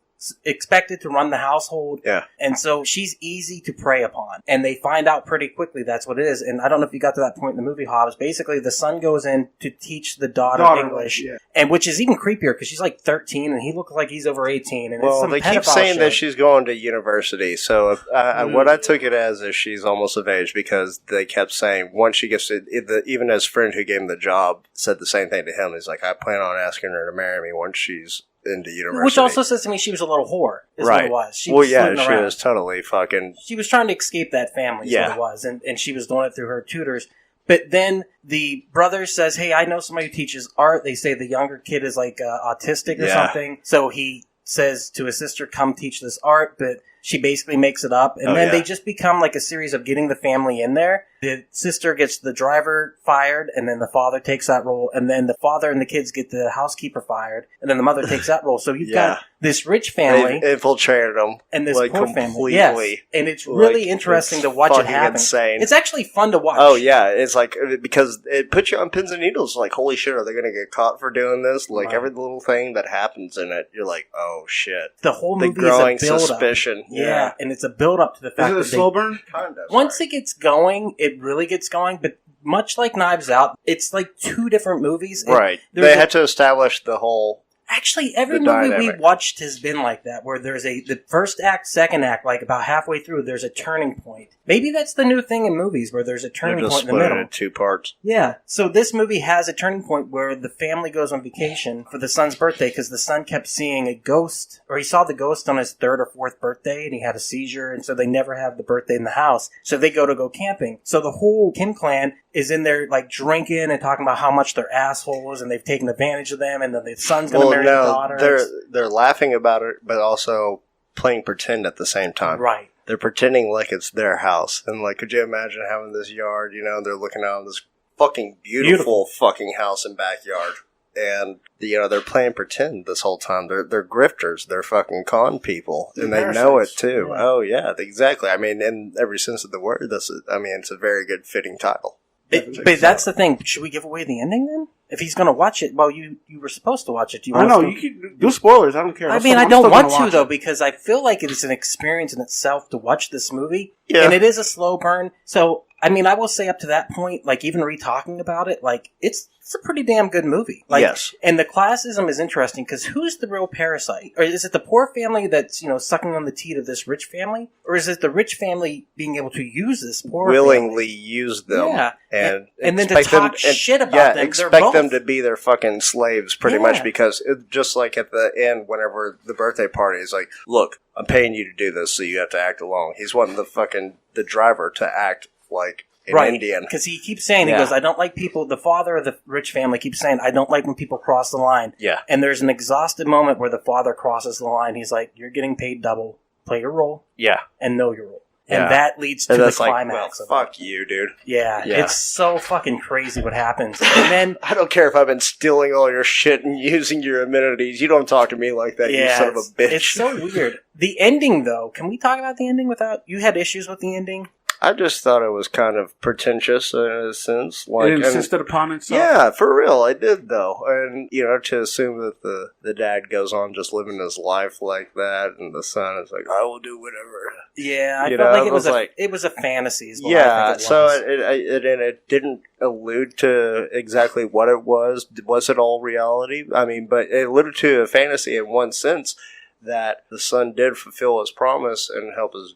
expected to run the household. Yeah. And so she's easy to prey upon. And they find out pretty quickly that's what it is. And I don't know if you got to that point in the movie, Hobbs. Basically, the son goes in to teach the daughter English. Yeah. And which is even creepier because she's 13 and he looks like he's over 18. And well, they keep saying that she's going to university. So what I took it as is she's almost of age because they kept saying once she gets to, even his friend who gave him the job said the same thing to him. He's like, I plan on asking her to marry me once she's into university. Which also says to me she was a little whore, is what it was. She was totally fucking... She was trying to escape that family, is what it was, and she was doing it through her tutors. But then the brother says, hey, I know somebody who teaches art. They say the younger kid is autistic or something. So he says to his sister, come teach this art, but She basically makes it up, and then they just become like a series of getting the family in there. The sister gets the driver fired, and then the father takes that role, and then the father and the kids get the housekeeper fired, and then the mother takes that role. So you've got this rich family. They've infiltrated them. And this like, poor completely. family. Yes. And it's really interesting to watch it happen. Insane. It's actually fun to watch. Oh, yeah. It's like, because it puts you on pins and needles. Like, holy shit, are they going to get caught for doing this? Like, every little thing that happens in it, you're like, oh, shit. The whole movie the growing is a build-up. suspicion. Yeah, and it's a build-up to the fact that Is it a slow burn? Kind of. Once it gets going, it really gets going, but much like Knives Out, it's like two different movies. Right. They had to establish the whole... Actually, every movie we've watched has been like that, where there's the first act, second act, like about halfway through, there's a turning point. Maybe that's the new thing in movies, where there's a turning point in the middle. Into 2 parts. Yeah. So this movie has a turning point where the family goes on vacation for the son's birthday, because the son kept seeing a ghost, or he saw the ghost on his 3rd or 4th birthday, and he had a seizure, and so they never have the birthday in the house. So they go camping. So the whole Kim clan is in there, like, drinking and talking about how much they're assholes, and they've taken advantage of them, and then the son's going to marry the daughter. They're laughing about it, but also playing pretend at the same time. Right. They're pretending like it's their house. And, like, could you imagine having this yard, they're looking out on this fucking beautiful fucking house and backyard. And, they're playing pretend this whole time. They're grifters. They're fucking con people. And they know it, too. Yeah. Oh, yeah, exactly. I mean, in every sense of the word, it's a very good fitting title. But that's the thing. Should we give away the ending, then? If he's going to watch it, well, you were supposed to watch it. Do you want you can do spoilers. I don't care. I mean, I don't want to, though, because I feel like it is an experience in itself to watch this movie. Yeah. And it is a slow burn. So, I mean, I will say up to that point, like, even re-talking about it, like, it's a pretty damn good movie. Like, yes. And the classism is interesting, because who's the real parasite? Or is it the poor family that's, sucking on the teat of this rich family? Or is it the rich family being able to use this poor willingly family? use them. Yeah. And then to talk shit about them. Expect them to be their fucking slaves, pretty much, because just like at the end, whenever the birthday party is like, look, I'm paying you to do this, so you have to act along. He's wanting the driver to act like an Indian. Because he keeps saying, he goes, I don't like people, the father of the rich family keeps saying, I don't like when people cross the line. Yeah. And there's an exhausted moment where the father crosses the line. He's like, you're getting paid double. Play your role. Yeah. And know your role. And that leads to the climax of it. Fuck you, dude. Yeah, it's so fucking crazy what happens. And then I don't care if I've been stealing all your shit and using your amenities. You don't talk to me like that, you son of a bitch. It's so weird. The ending, though, can we talk about the ending without... You had issues with the ending? I just thought it was kind of pretentious in a sense. Like, it insisted upon itself? Yeah, for real, I did, though. And, to assume that the dad goes on just living his life like that, and the son is like, I will do whatever. Yeah, I felt like it was a fantasy is what I think it was. So it didn't allude to exactly what it was. Was it all reality? I mean, but it alluded to a fantasy in one sense, that the son did fulfill his promise and help his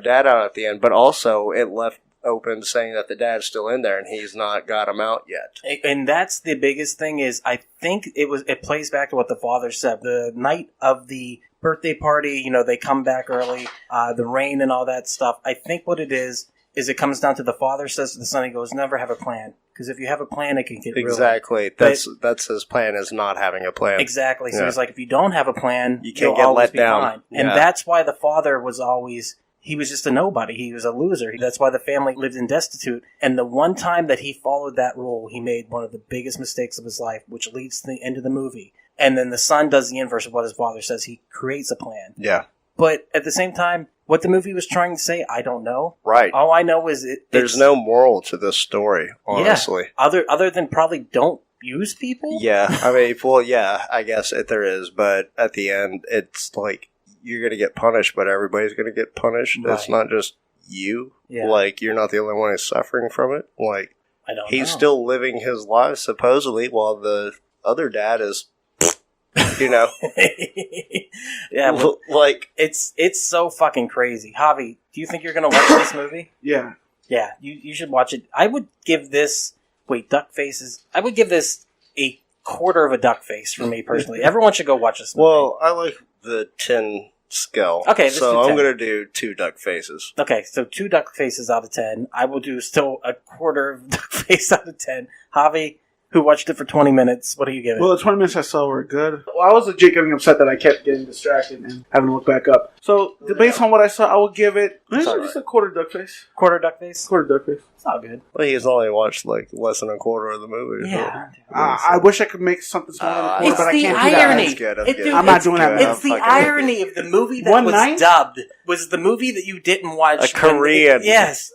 dad out at the end, but also it left open saying that the dad's still in there and he's not got him out yet. And that's the biggest thing is, I think it plays back to what the father said. The night of the birthday party, they come back early, the rain and all that stuff. I think what it is it comes down to the father says to the son, he goes, never have a plan. Because if you have a plan, it can get exactly. That's his plan, is not having a plan. Exactly. So he's like, if you don't have a plan, you can't get let down. Fine. And that's why the father was always... He was just a nobody. He was a loser. That's why the family lived in destitute. And the one time that he followed that rule, he made one of the biggest mistakes of his life, which leads to the end of the movie. And then the son does the inverse of what his father says. He creates a plan. Yeah. But at the same time, what the movie was trying to say, I don't know. Right. All I know is there's no moral to this story, honestly. Yeah. Other than probably don't use people? Yeah. I mean, well, yeah, I guess there is. But at the end, it's like, you're going to get punished, but everybody's going to get punished. Right. It's not just you. Yeah. Like, you're not the only one who's suffering from it. Like, he's still living his life, supposedly, while the other dad is, Yeah, like, it's so fucking crazy. Javi, do you think you're going to watch this movie? Yeah. Yeah, you should watch it. I would give this... Wait, duck faces? I would give this a quarter of a duck face for me, personally. Everyone should go watch this movie. Well, I like the 10... scale. Okay, so I'm going to do 2 duck faces. Okay, so 2 duck faces out of 10. I will do still a quarter of duck face out of 10. Javi, who watched it for 20 minutes, what do you give it? Well, the 20 minutes I saw were good. Well, I was legit getting upset that I kept getting distracted and having to look back up. So, based on what I saw, I would give it just a quarter duck face. Quarter duck face? Quarter duck face. It's all good. Well, he's only watched like less than a quarter of the movie. Yeah. I wish I could make something smaller than a quarter, but I can't do that. irony. That's good, I'm not doing that. It's the irony of the movie that was dubbed was the movie that you didn't watch. A Korean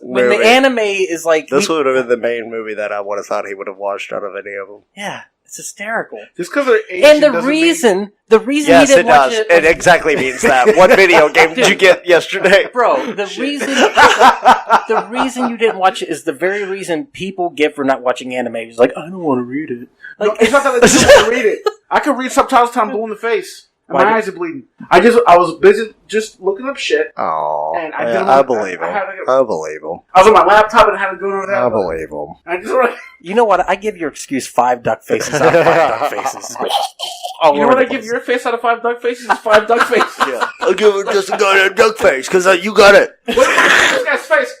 when the anime is like... This would have been the main movie that I would have thought he would have watched out of any of them. Yeah. It's hysterical. Just because they're Asian and the reason you yes, didn't it watch does. it... It exactly means that. What video game did you get yesterday? Bro, the reason you didn't watch it is the very reason people give for not watching anime. It's like, I don't want to read it. Like, no, it's not that I don't want to read it. I could read subtitles till I'm blue in the face. And my eyes are bleeding. I was busy just looking up shit. Oh, and I believe him. I believe him. I was on my laptop and I had to go over that. I believe him. I just you know what? I give your excuse 5 duck faces out of 5 duck faces. You know what I give your face out of 5 duck faces? 5 duck faces. Yeah. I'll give it just a goddamn duck face because you got it. This guy's face.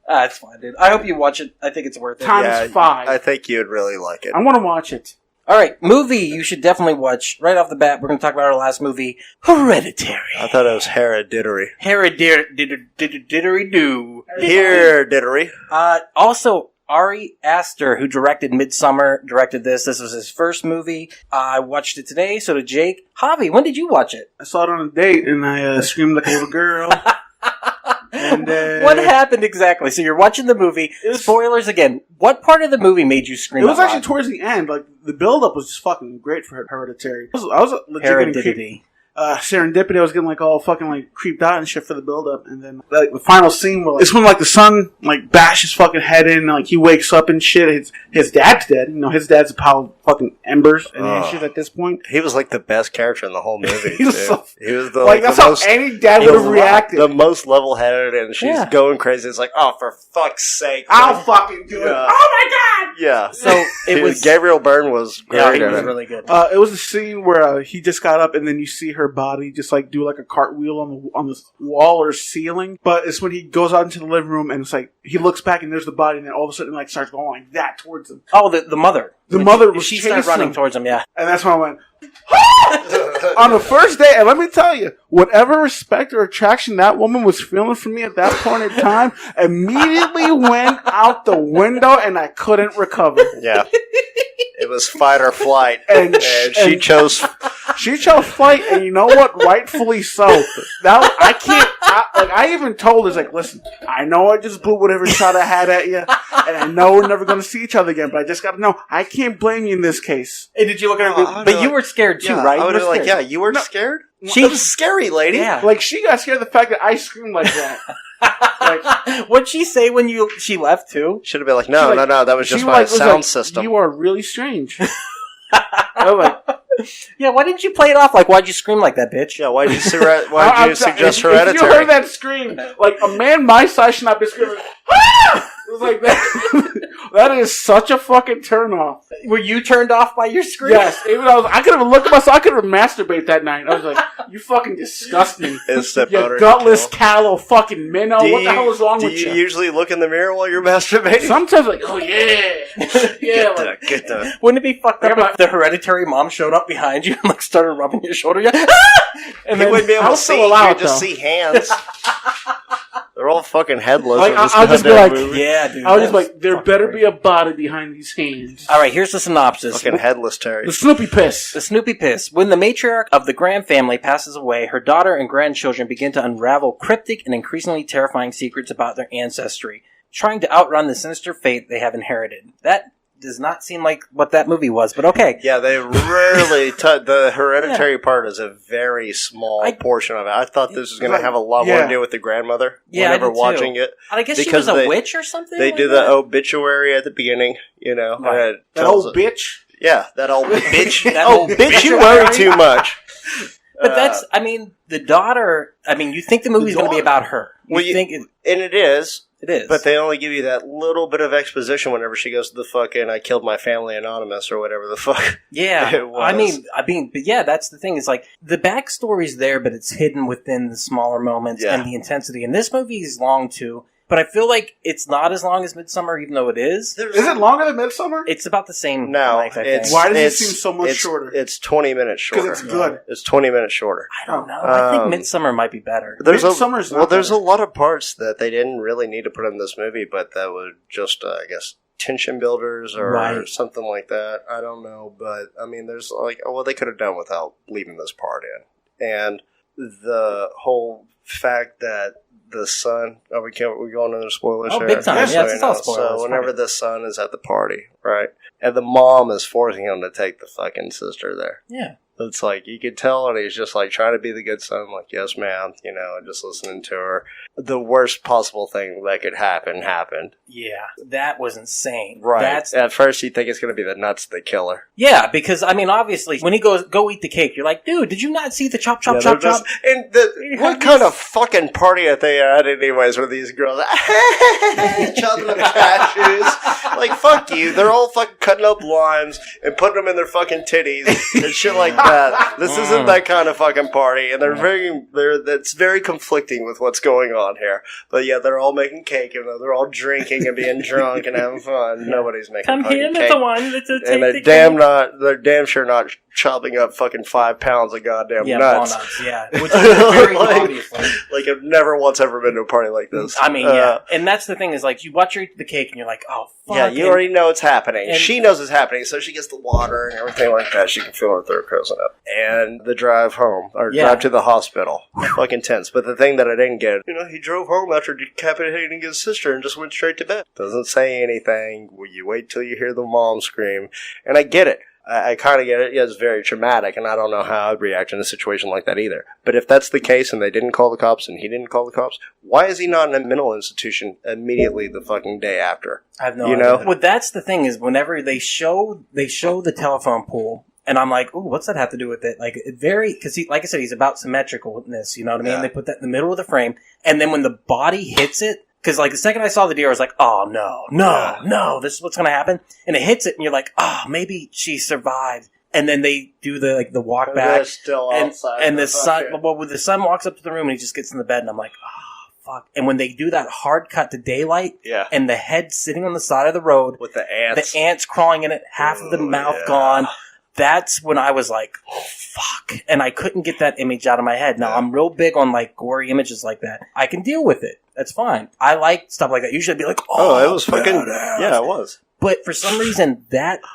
It's fine, dude. I hope you watch it. I think it's worth it. Times 5. I think you'd really like it. I want to watch it. All right, movie you should definitely watch. Right off the bat, we're going to talk about our last movie, Hereditary. I thought it was Hereditary. Hereditary. Also, Ari Aster, who directed Midsommar, directed this. This was his first movie. I watched it today, so did Jake. Javi, when did you watch it? I saw it on a date, and I screamed like a little girl. And, what happened exactly? So you're watching the movie. Spoilers again. What part of the movie made you scream? It was actually towards the end. Like the build-up was just fucking great for Hereditary. I was legit getting serendipity. I was getting like all fucking like creeped out and shit for the build-up, and then like the final scene where it's when like the son like bashes his fucking head in, and, like he wakes up and shit. His dad's dead. You know, his dad's a pile of fucking embers and shit at this point. He was like the best character in the whole movie. He was the like that's how any dad would have reacted. The most level-headed, and she's going crazy. It's like, oh, for fuck's sake! I'll fucking do it. Oh my god! Yeah. So it was Gabriel Byrne was great. Yeah, he was really good. It was a scene where he just got up, and then you see her body just like do like a cartwheel on the wall or ceiling. But it's when he goes out into the living room, and it's like he looks back, and there's the body, and then all of a sudden like starts going like that towards him. Oh, the mother. The mother was she started running towards him. Yeah, and that's when I went on the first day. And let me tell you, whatever respect or attraction that woman was feeling for me at that point in time, immediately went out the window, and I couldn't recover. Yeah, it was fight or flight, and she chose. She chose flight, and you know what? Rightfully so. That I can't. I even told her, like, listen, I know I just blew whatever shot I had at you, and I know we're never going to see each other again. But I just got to know I can't blame you in this case. Hey, did you look at her? But you were scared too, right? I would have like, you were scared. She was scary, lady. Yeah. Like she got scared of the fact that I screamed like that. What'd she say when she left too? Should have been like, no, that was just my sound system. You are really strange. I was like, yeah, why didn't you play it off? Like, why'd you scream like that, bitch? Yeah, why'd you suggest Hereditary? If you heard that scream, like a man my size should not be screaming. Ah! It was like that. That is such a fucking turn off. Were you turned off by your scream? Yes. Even I could have looked at myself. I could have masturbated that night. I was like, you fucking disgust me. You gutless, callow fucking minnow. What the hell is wrong with you? Do you usually look in the mirror while you're masturbating? Sometimes like, oh yeah. Yeah. Get the. Wouldn't it be fucked up if the Hereditary mom showed up behind you and like started rubbing your shoulder? Yeah. And then wouldn't be able to see. You would just see hands. They're all fucking headless. Like, I'll just be like, yeah, dude. I'll just be like, there better be a body behind these hands. All right, here's the synopsis. Fucking headless Terry. The Snoopy piss. The Snoopy piss. When the matriarch of the Graham family passes away, her daughter and grandchildren begin to unravel cryptic and increasingly terrifying secrets about their ancestry, trying to outrun the sinister fate they have inherited. That does not seem like what that movie was, but okay. Yeah, they rarely the Hereditary part is a very small portion of it. I thought this was going to have a lot more to do with the grandmother. Yeah, whenever watching it. I guess she was a witch or something. They do the obituary at the beginning, you know. Right. That old bitch. Yeah, that old bitch. That old bitch, you worry too much. But that's, I mean, the daughter. I mean, you think the movie's going to be about her? And it is. It is. But they only give you that little bit of exposition whenever she goes to the fucking I killed my family anonymous or whatever the fuck. Yeah. It was. I mean, but yeah, that's the thing. It's like the backstory's there, but it's hidden within the smaller moments and the intensity. And this movie is long too. But I feel like it's not as long as Midsommar, even though it is. Is it longer than Midsommar? It's about the same No, length, I think. Why does it seem so much shorter? It's 20 minutes shorter. Because it's good. It's 20 minutes shorter. I don't know. I think Midsommar might be better. There's Midsommar's not there's better. a lot of parts that they didn't really need to put in this movie, but that would just, I guess, tension builders or something like that. I don't know, but I mean, there's like, they could have done without leaving this part in, and the whole fact that the son. Oh, we going into the spoilers here? Big time. Yeah, it's all spoilers. So whenever the son is at the party, right, and the mom is forcing him to take the fucking sister there. Yeah. It's like, you could tell, and he's just like trying to be the good son, like, yes, ma'am, and just listening to her. The worst possible thing that could happen happened. Yeah, that was insane. Right. At first, you think it's going to be the nuts that kill her. Yeah, because, I mean, obviously, when he goes, go eat the cake, you're like, dude, did you not see the chop? And what kind of fucking party are they at anyways, where these girls chopping up cashews? Like, fuck you. They're all fucking cutting up limes and putting them in their fucking titties and shit like that. This isn't that kind of fucking party, and that's very conflicting with what's going on here. But yeah, they're all making cake, and they're all drinking and being drunk and having fun. Nobody's making Come fucking here, cake. little one. And they're damn sure not chopping up fucking 5 pounds of goddamn nuts. Walnuts, yeah. Which is very obviously. Like, I've never once ever been to a party like this. I mean, yeah. And that's the thing is, like, you watch her eat the cake, and you're like, oh, fuck. Yeah, you already know it's happening. She knows it's happening, so she gets the water and everything like that. She can feel her throat closing up. And the drive home, or drive to the hospital. Fucking tense. But the thing that I didn't get, he drove home after decapitating his sister and just went straight to bed. Doesn't say anything. You wait till you hear the mom scream. And I get it. I kind of get it. Yeah, it's very traumatic, and I don't know how I'd react in a situation like that either. But if that's the case, and they didn't call the cops, and he didn't call the cops, why is he not in a mental institution immediately the fucking day after? I have no idea. Well, that's the thing is, whenever they show the telephone pole, and I'm like, ooh, what's that have to do with it? Like, because like I said, he's about symmetricalness, you know what I mean? Yeah. They put that in the middle of the frame, and then when the body hits it, because, like, the second I saw the deer, I was like, oh, no, this is what's going to happen. And it hits it, and you're like, oh, maybe she survived. And then they do the walk back. They're still outside. And the son, when the son walks up to the room, and he just gets in the bed, and I'm like, oh, fuck. And when they do that hard cut to daylight, and the head sitting on the side of the road. With the ants crawling in it, half of the mouth gone. That's when I was like, oh, fuck. And I couldn't get that image out of my head. Now, I'm real big on, like, gory images like that. I can deal with it. That's fine. I like stuff like that. Usually I'd be like, oh, it was fucking, yeah, it was. But for some reason,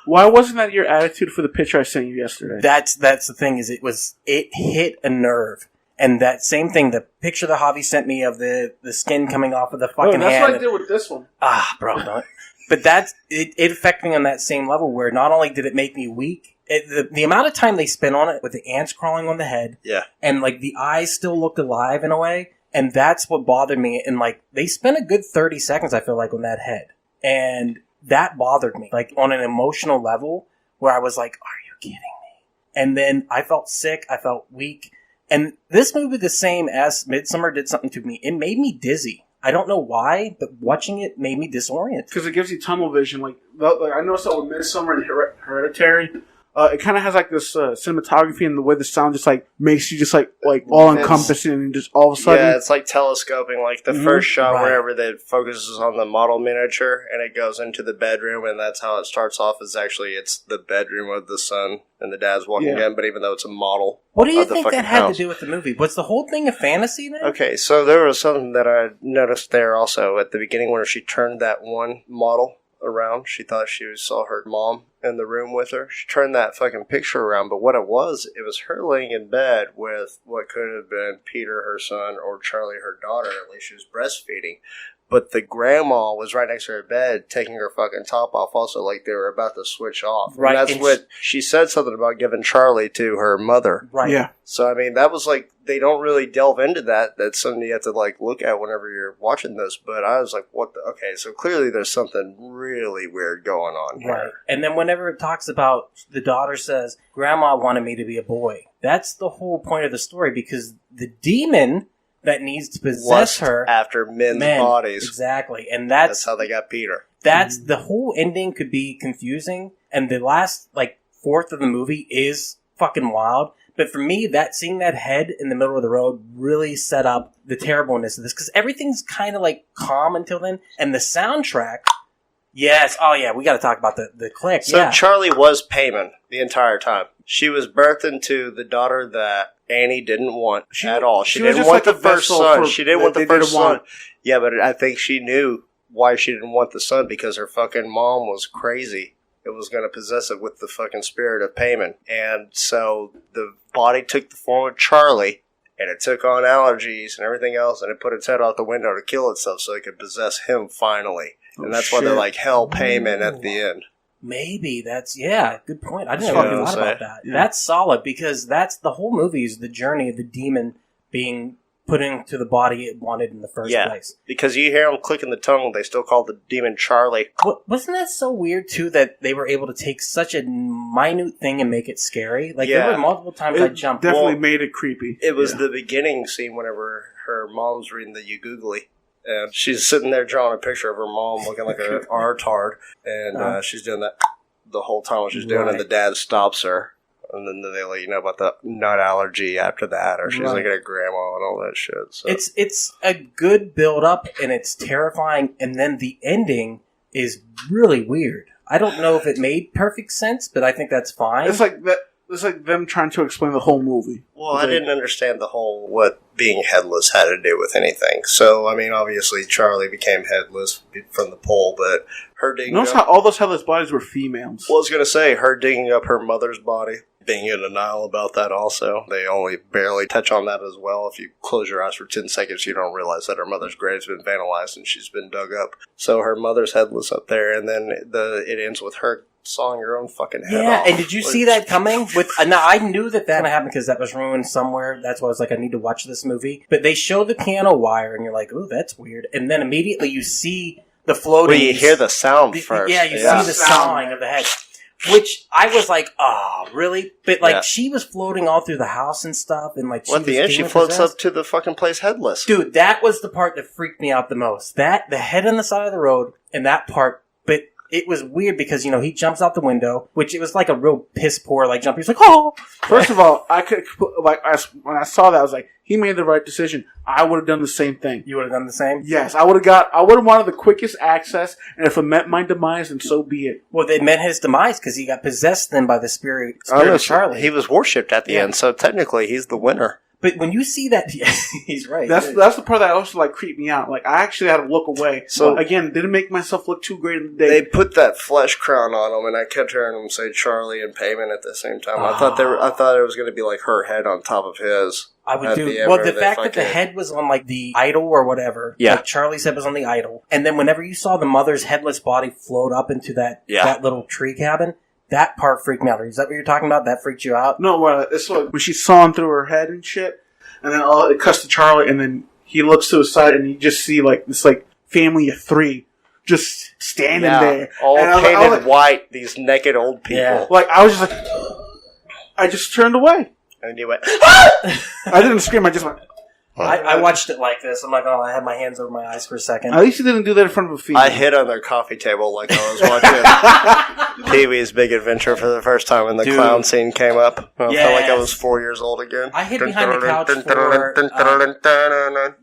why wasn't that your attitude for the picture I sent you yesterday? That's the thing is it hit a nerve. And that same thing, the picture that Javi sent me of the skin coming off of the fucking hand. That's what I did with this one. Bro, don't. But it affected me on that same level where not only did it make me weak, the amount of time they spent on it with the ants crawling on the head. Yeah. And, like, the eyes still looked alive in a way. And that's what bothered me. And, like, they spent a good 30 seconds, I feel like, on that head. And that bothered me, like, on an emotional level where I was like, are you kidding me? And then I felt sick. I felt weak. And this movie, the same as Midsommar, did something to me. It made me dizzy. I don't know why, but watching it made me disoriented. Because it gives you tunnel vision. Like I noticed that with Midsommar and Hereditary, it kind of has like this cinematography and the way the sound just like makes you just like all encompassing and just all of a sudden. Yeah, it's like telescoping. Like the first shot, wherever that focuses on the model miniature and it goes into the bedroom, and that's how it starts off. Is actually it's the bedroom of the son and the dad's walking in, but even though it's a model. What do you think that had to do with the movie? Was the whole thing a fantasy then? Okay, so there was something that I noticed there also at the beginning where she turned that one model around. She thought she saw her mom in the room with her. She turned that fucking picture around, but what it was her laying in bed with what could have been Peter, her son, or Charlie, her daughter. At least she was breastfeeding. But the grandma was right next to her bed, taking her fucking top off also, like they were about to switch off. Right. And that's what she said something about giving Charlie to her mother. Right. Yeah. So, I mean, that was like, they don't really delve into that. That's something you have to, like, look at whenever you're watching this. But I was like, what the? Okay, so clearly there's something really weird going on here. Right. And then whenever it talks about, the daughter says, Grandma wanted me to be a boy. That's the whole point of the story, because the demon that needs to possess her after men's bodies. Exactly. And that's how they got Peter. That's the whole ending could be confusing, and the last like fourth of the movie is fucking wild. But for me, seeing that head in the middle of the road really set up the terribleness of this, because everything's kind of like calm until then, and the soundtrack. Yes. Oh yeah, we got to talk about the click. So yeah. Charlie was Payman the entire time. She was birthed into the daughter that Annie didn't want at all. She didn't want the first son. She didn't want the first son. Yeah, but I think she knew why she didn't want the son, because her fucking mom was crazy. It was going to possess it with the fucking spirit of Payman. And so the body took the form of Charlie, and it took on allergies and everything else, and it put its head out the window to kill itself so it could possess him finally. And that's why they're like Hell Payman at the end. Maybe good point. I didn't know thought about that. Yeah. That's solid, because that's the whole movie is the journey of the demon being put into the body it wanted in the first place. Because you hear them clicking the tongue, they still call the demon Charlie. Wasn't that so weird too that they were able to take such a minute thing and make it scary? Like there were multiple times I jumped. Definitely made it creepy. It was the beginning scene whenever her mom's reading the Googly. And she's sitting there drawing a picture of her mom looking like an R-tard. And she's doing that the whole time she's doing it, and the dad stops her. And then they let you know about the nut allergy after that, or she's looking at grandma and all that shit. So. It's a good build-up, and it's terrifying, and then the ending is really weird. I don't know if it made perfect sense, but I think that's fine. It's like that. It's like them trying to explain the whole movie. Well, I didn't understand the whole what being headless had to do with anything. So, I mean, obviously Charlie became headless from the pole, but her digging Notice how all those headless bodies were females. Well, I was going to say, her digging up her mother's body, being in denial about that also. They only barely touch on that as well. If you close your eyes for 10 seconds, you don't realize that her mother's grave's been vandalized and she's been dug up. So her mother's headless up there, and then it ends with her sawing your own fucking head off. Yeah, and did you see that coming? Now, I knew that going to happen because that was ruined somewhere. That's why I was like, I need to watch this movie. But they show the piano wire, and you're like, ooh, that's weird. And then immediately you see the floating... Well, you hear the sound first. Yeah, you see the sawing of the head. Which I was like, oh, really? But she was floating all through the house and stuff, and like, at the end, she floats up to the fucking place headless. Dude, that was the part that freaked me out the most. The head on the side of the road, and that part, but it was weird because, he jumps out the window, which it was like a real piss poor, jump. He's like, oh! First of all, when I saw that, I was like, he made the right decision. I would have done the same thing. You would have done the same? Yes, I would have wanted the quickest access, and if it meant my demise, then so be it. Well, it meant his demise because he got possessed then by the spirit of Charlie. He was worshipped at the end, so technically he's the winner. But when you see that, he's right. That's the part that also creeped me out. I actually had to look away. So again, didn't make myself look too great in the day. They put that flesh crown on him, and I kept hearing him say Charlie and Payman at the same time. I thought it was going to be like her head on top of his. I would do. The fact that the head was on the idol or whatever. Yeah. Charlie's head was on the idol, and then whenever you saw the mother's headless body float up into that little tree cabin. That part freaked me out. Is that what you're talking about? That freaked you out? No, it's when she's sawing through her head and shit, and then it cuts to Charlie, and then he looks to his side, and you just see this family of three just standing there, all painted white. These naked old people. Yeah. I was just I just turned away, and you went. I didn't scream. I just went. I watched it like this. I'm like, I had my hands over my eyes for a second. At least you didn't do that in front of a female. I hid on their coffee table like I was watching Pee-wee's Big Adventure for the first time when the clown scene came up. I felt like I was 4 years old again. I hid behind the couch for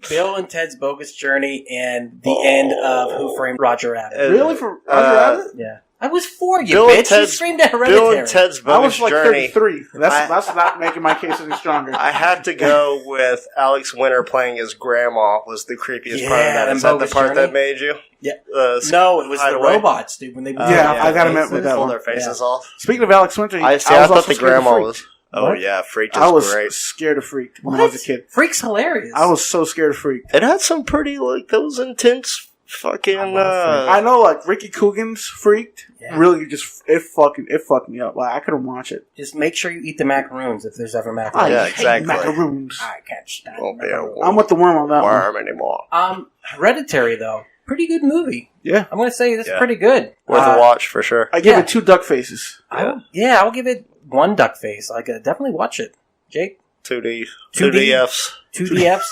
Bill and Ted's Bogus Journey and the end of Who Framed Roger Rabbit. Really? For Roger Rabbit? Yeah. I was 4, you bitch. You screamed at Hereditary. Bill and Ted's Bogus Journey. I was 33. That's not making my case any stronger. I had to go with Alex Winter playing his grandma was the creepiest part of that. Is that the part that made you? Yeah. No, it was the robots, dude. When they I got to admit with that pull one. their faces off. Speaking of Alex Winter, I thought the grandma was... Oh, yeah. Freaked is great. I was scared of Freak when I was a kid. Freak's hilarious. I was so scared of Freak. It had some pretty, those intense... Fucking I know Ricky Coogan's Freaked really just it fucked me up. I couldn't watch it. Just make sure you eat the macaroons if there's ever macaroons. I hate macaroons. I can't stand I'm with the worm on that worm anymore. Hereditary though, pretty good movie. Yeah, I'm gonna say this is pretty good. Worth a watch for sure. I give it 2 duck faces. I'll give it 1 duck face. I could definitely watch it. Jake. 2DFs. 2DFs.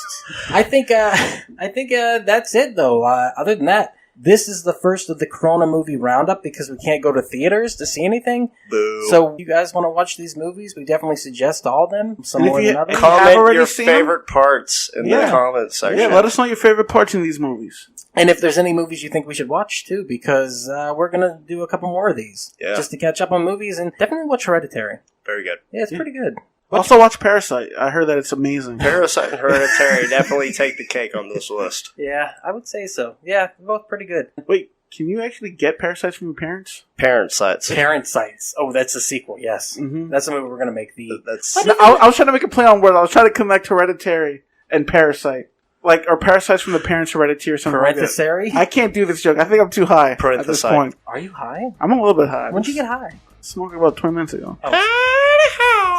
I think that's it though. Other than that, This is the first of the Corona movie roundup because we can't go to theaters to see anything. Boo. So if you guys want to watch these movies, we definitely suggest all of them, some And if more you- than others. and you have Comment already your seen them? favorite parts in the comments section. Yeah, let us know your favorite parts in these movies. And if there's any movies you think we should watch, too, because we're going to do a couple more of these. Yeah. Just to catch up on movies, and definitely watch Hereditary. Very good. Yeah, it's pretty good. Also watch Parasite. I heard that it's amazing. Parasite and Hereditary definitely take the cake on this list. Yeah, I would say so. Yeah, they're both pretty good. Wait, can you actually get parasites from your parents? Parasites. Parent Sites. Oh, that's a sequel, yes. Mm-hmm. That's the movie we're going to make. That's I was trying to make a play on words. I was trying to connect Hereditary and Parasite. Like, or parasites from the parents' heredity or something like that. Parenthesary? I can't do this joke. I think I'm too high at this Parenthesite. point. Are you high? I'm a little bit high. When'd you get high? Smoking about 20 minutes ago.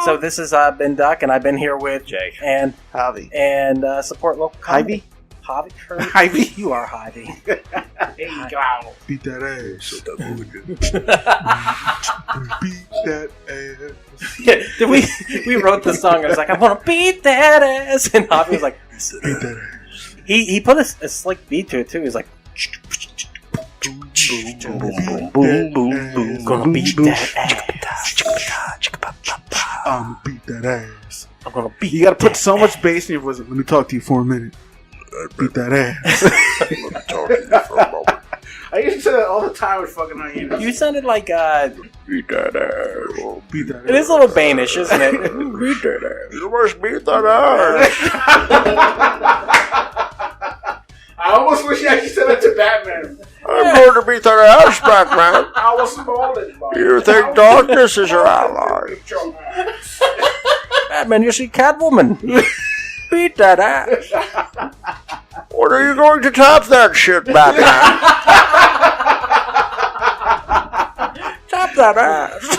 So this is been Duck, and I've been here with Jake. and Javi. support local comedy. Javi? Javi? You are Javi. Beat that ass. Beat that ass. Yeah, we wrote the song. I was like, I'm gonna beat that ass, and Javi was like, Beat that ass. he put a slick beat to it too. He was like, Boom, boom, boom. gonna beat that ass. I'm gonna beat that ass. I'm gonna beat. You gotta put so much bass in your voice. Let me talk to you for a minute. Beat that ass. Let me talk to you for a moment. I used to say that all the time with fucking hyenas. You sounded like Beat that ass. Beat that ass. it is a little Banish, isn't it? Beat that ass. You must beat that ass. I almost wish you actually said that to Batman. I'm going to beat that ass back, man. I was molded by You think darkness is your ally? Batman, you see Catwoman. Beat that ass. When are you going to tap that shit, Batman? Tap that ass.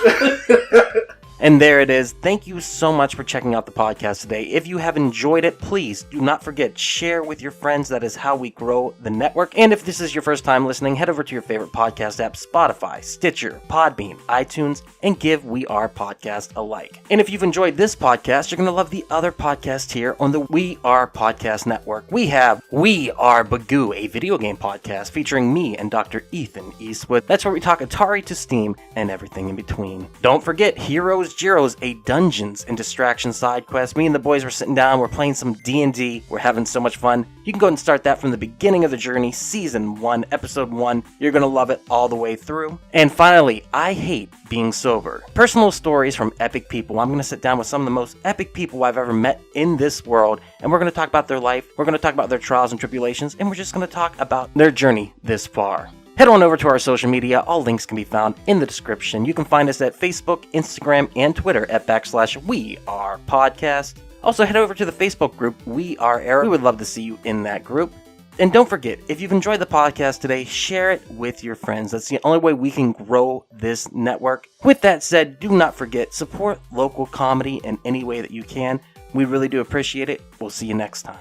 And there it is. Thank you so much for checking out the podcast today. If you have enjoyed it, please do not forget, share with your friends. That is how we grow the network. And if this is your first time listening, head over to your favorite podcast app, Spotify, Stitcher, Podbean, iTunes, and give We Are Podcast a like. And if you've enjoyed this podcast, you're going to love the other podcasts here on the We Are Podcast Network. We have We Are Bagu, a video game podcast featuring me and Dr. Ethan Eastwood. That's where we talk Atari to Steam and everything in between. Don't forget Heroes Gyros, a Dungeons and Distractions side quest. Me and the boys were sitting down, we're playing some D&D, we're having so much fun. You can go and start that from the beginning of the journey, Season 1, Episode 1. You're going to love it all the way through. And finally, I Hate Being Sober. Personal stories from epic people. I'm going to sit down with some of the most epic people I've ever met in this world, and we're going to talk about their life, we're going to talk about their trials and tribulations, and we're just going to talk about their journey this far. Head on over to our social media. All links can be found in the description. You can find us at Facebook, Instagram, and Twitter at /WeArePodcast. Also, head over to the Facebook group, We Are Era. We would love to see you in that group. And don't forget, if you've enjoyed the podcast today, share it with your friends. That's the only way we can grow this network. With that said, do not forget, support local comedy in any way that you can. We really do appreciate it. We'll see you next time.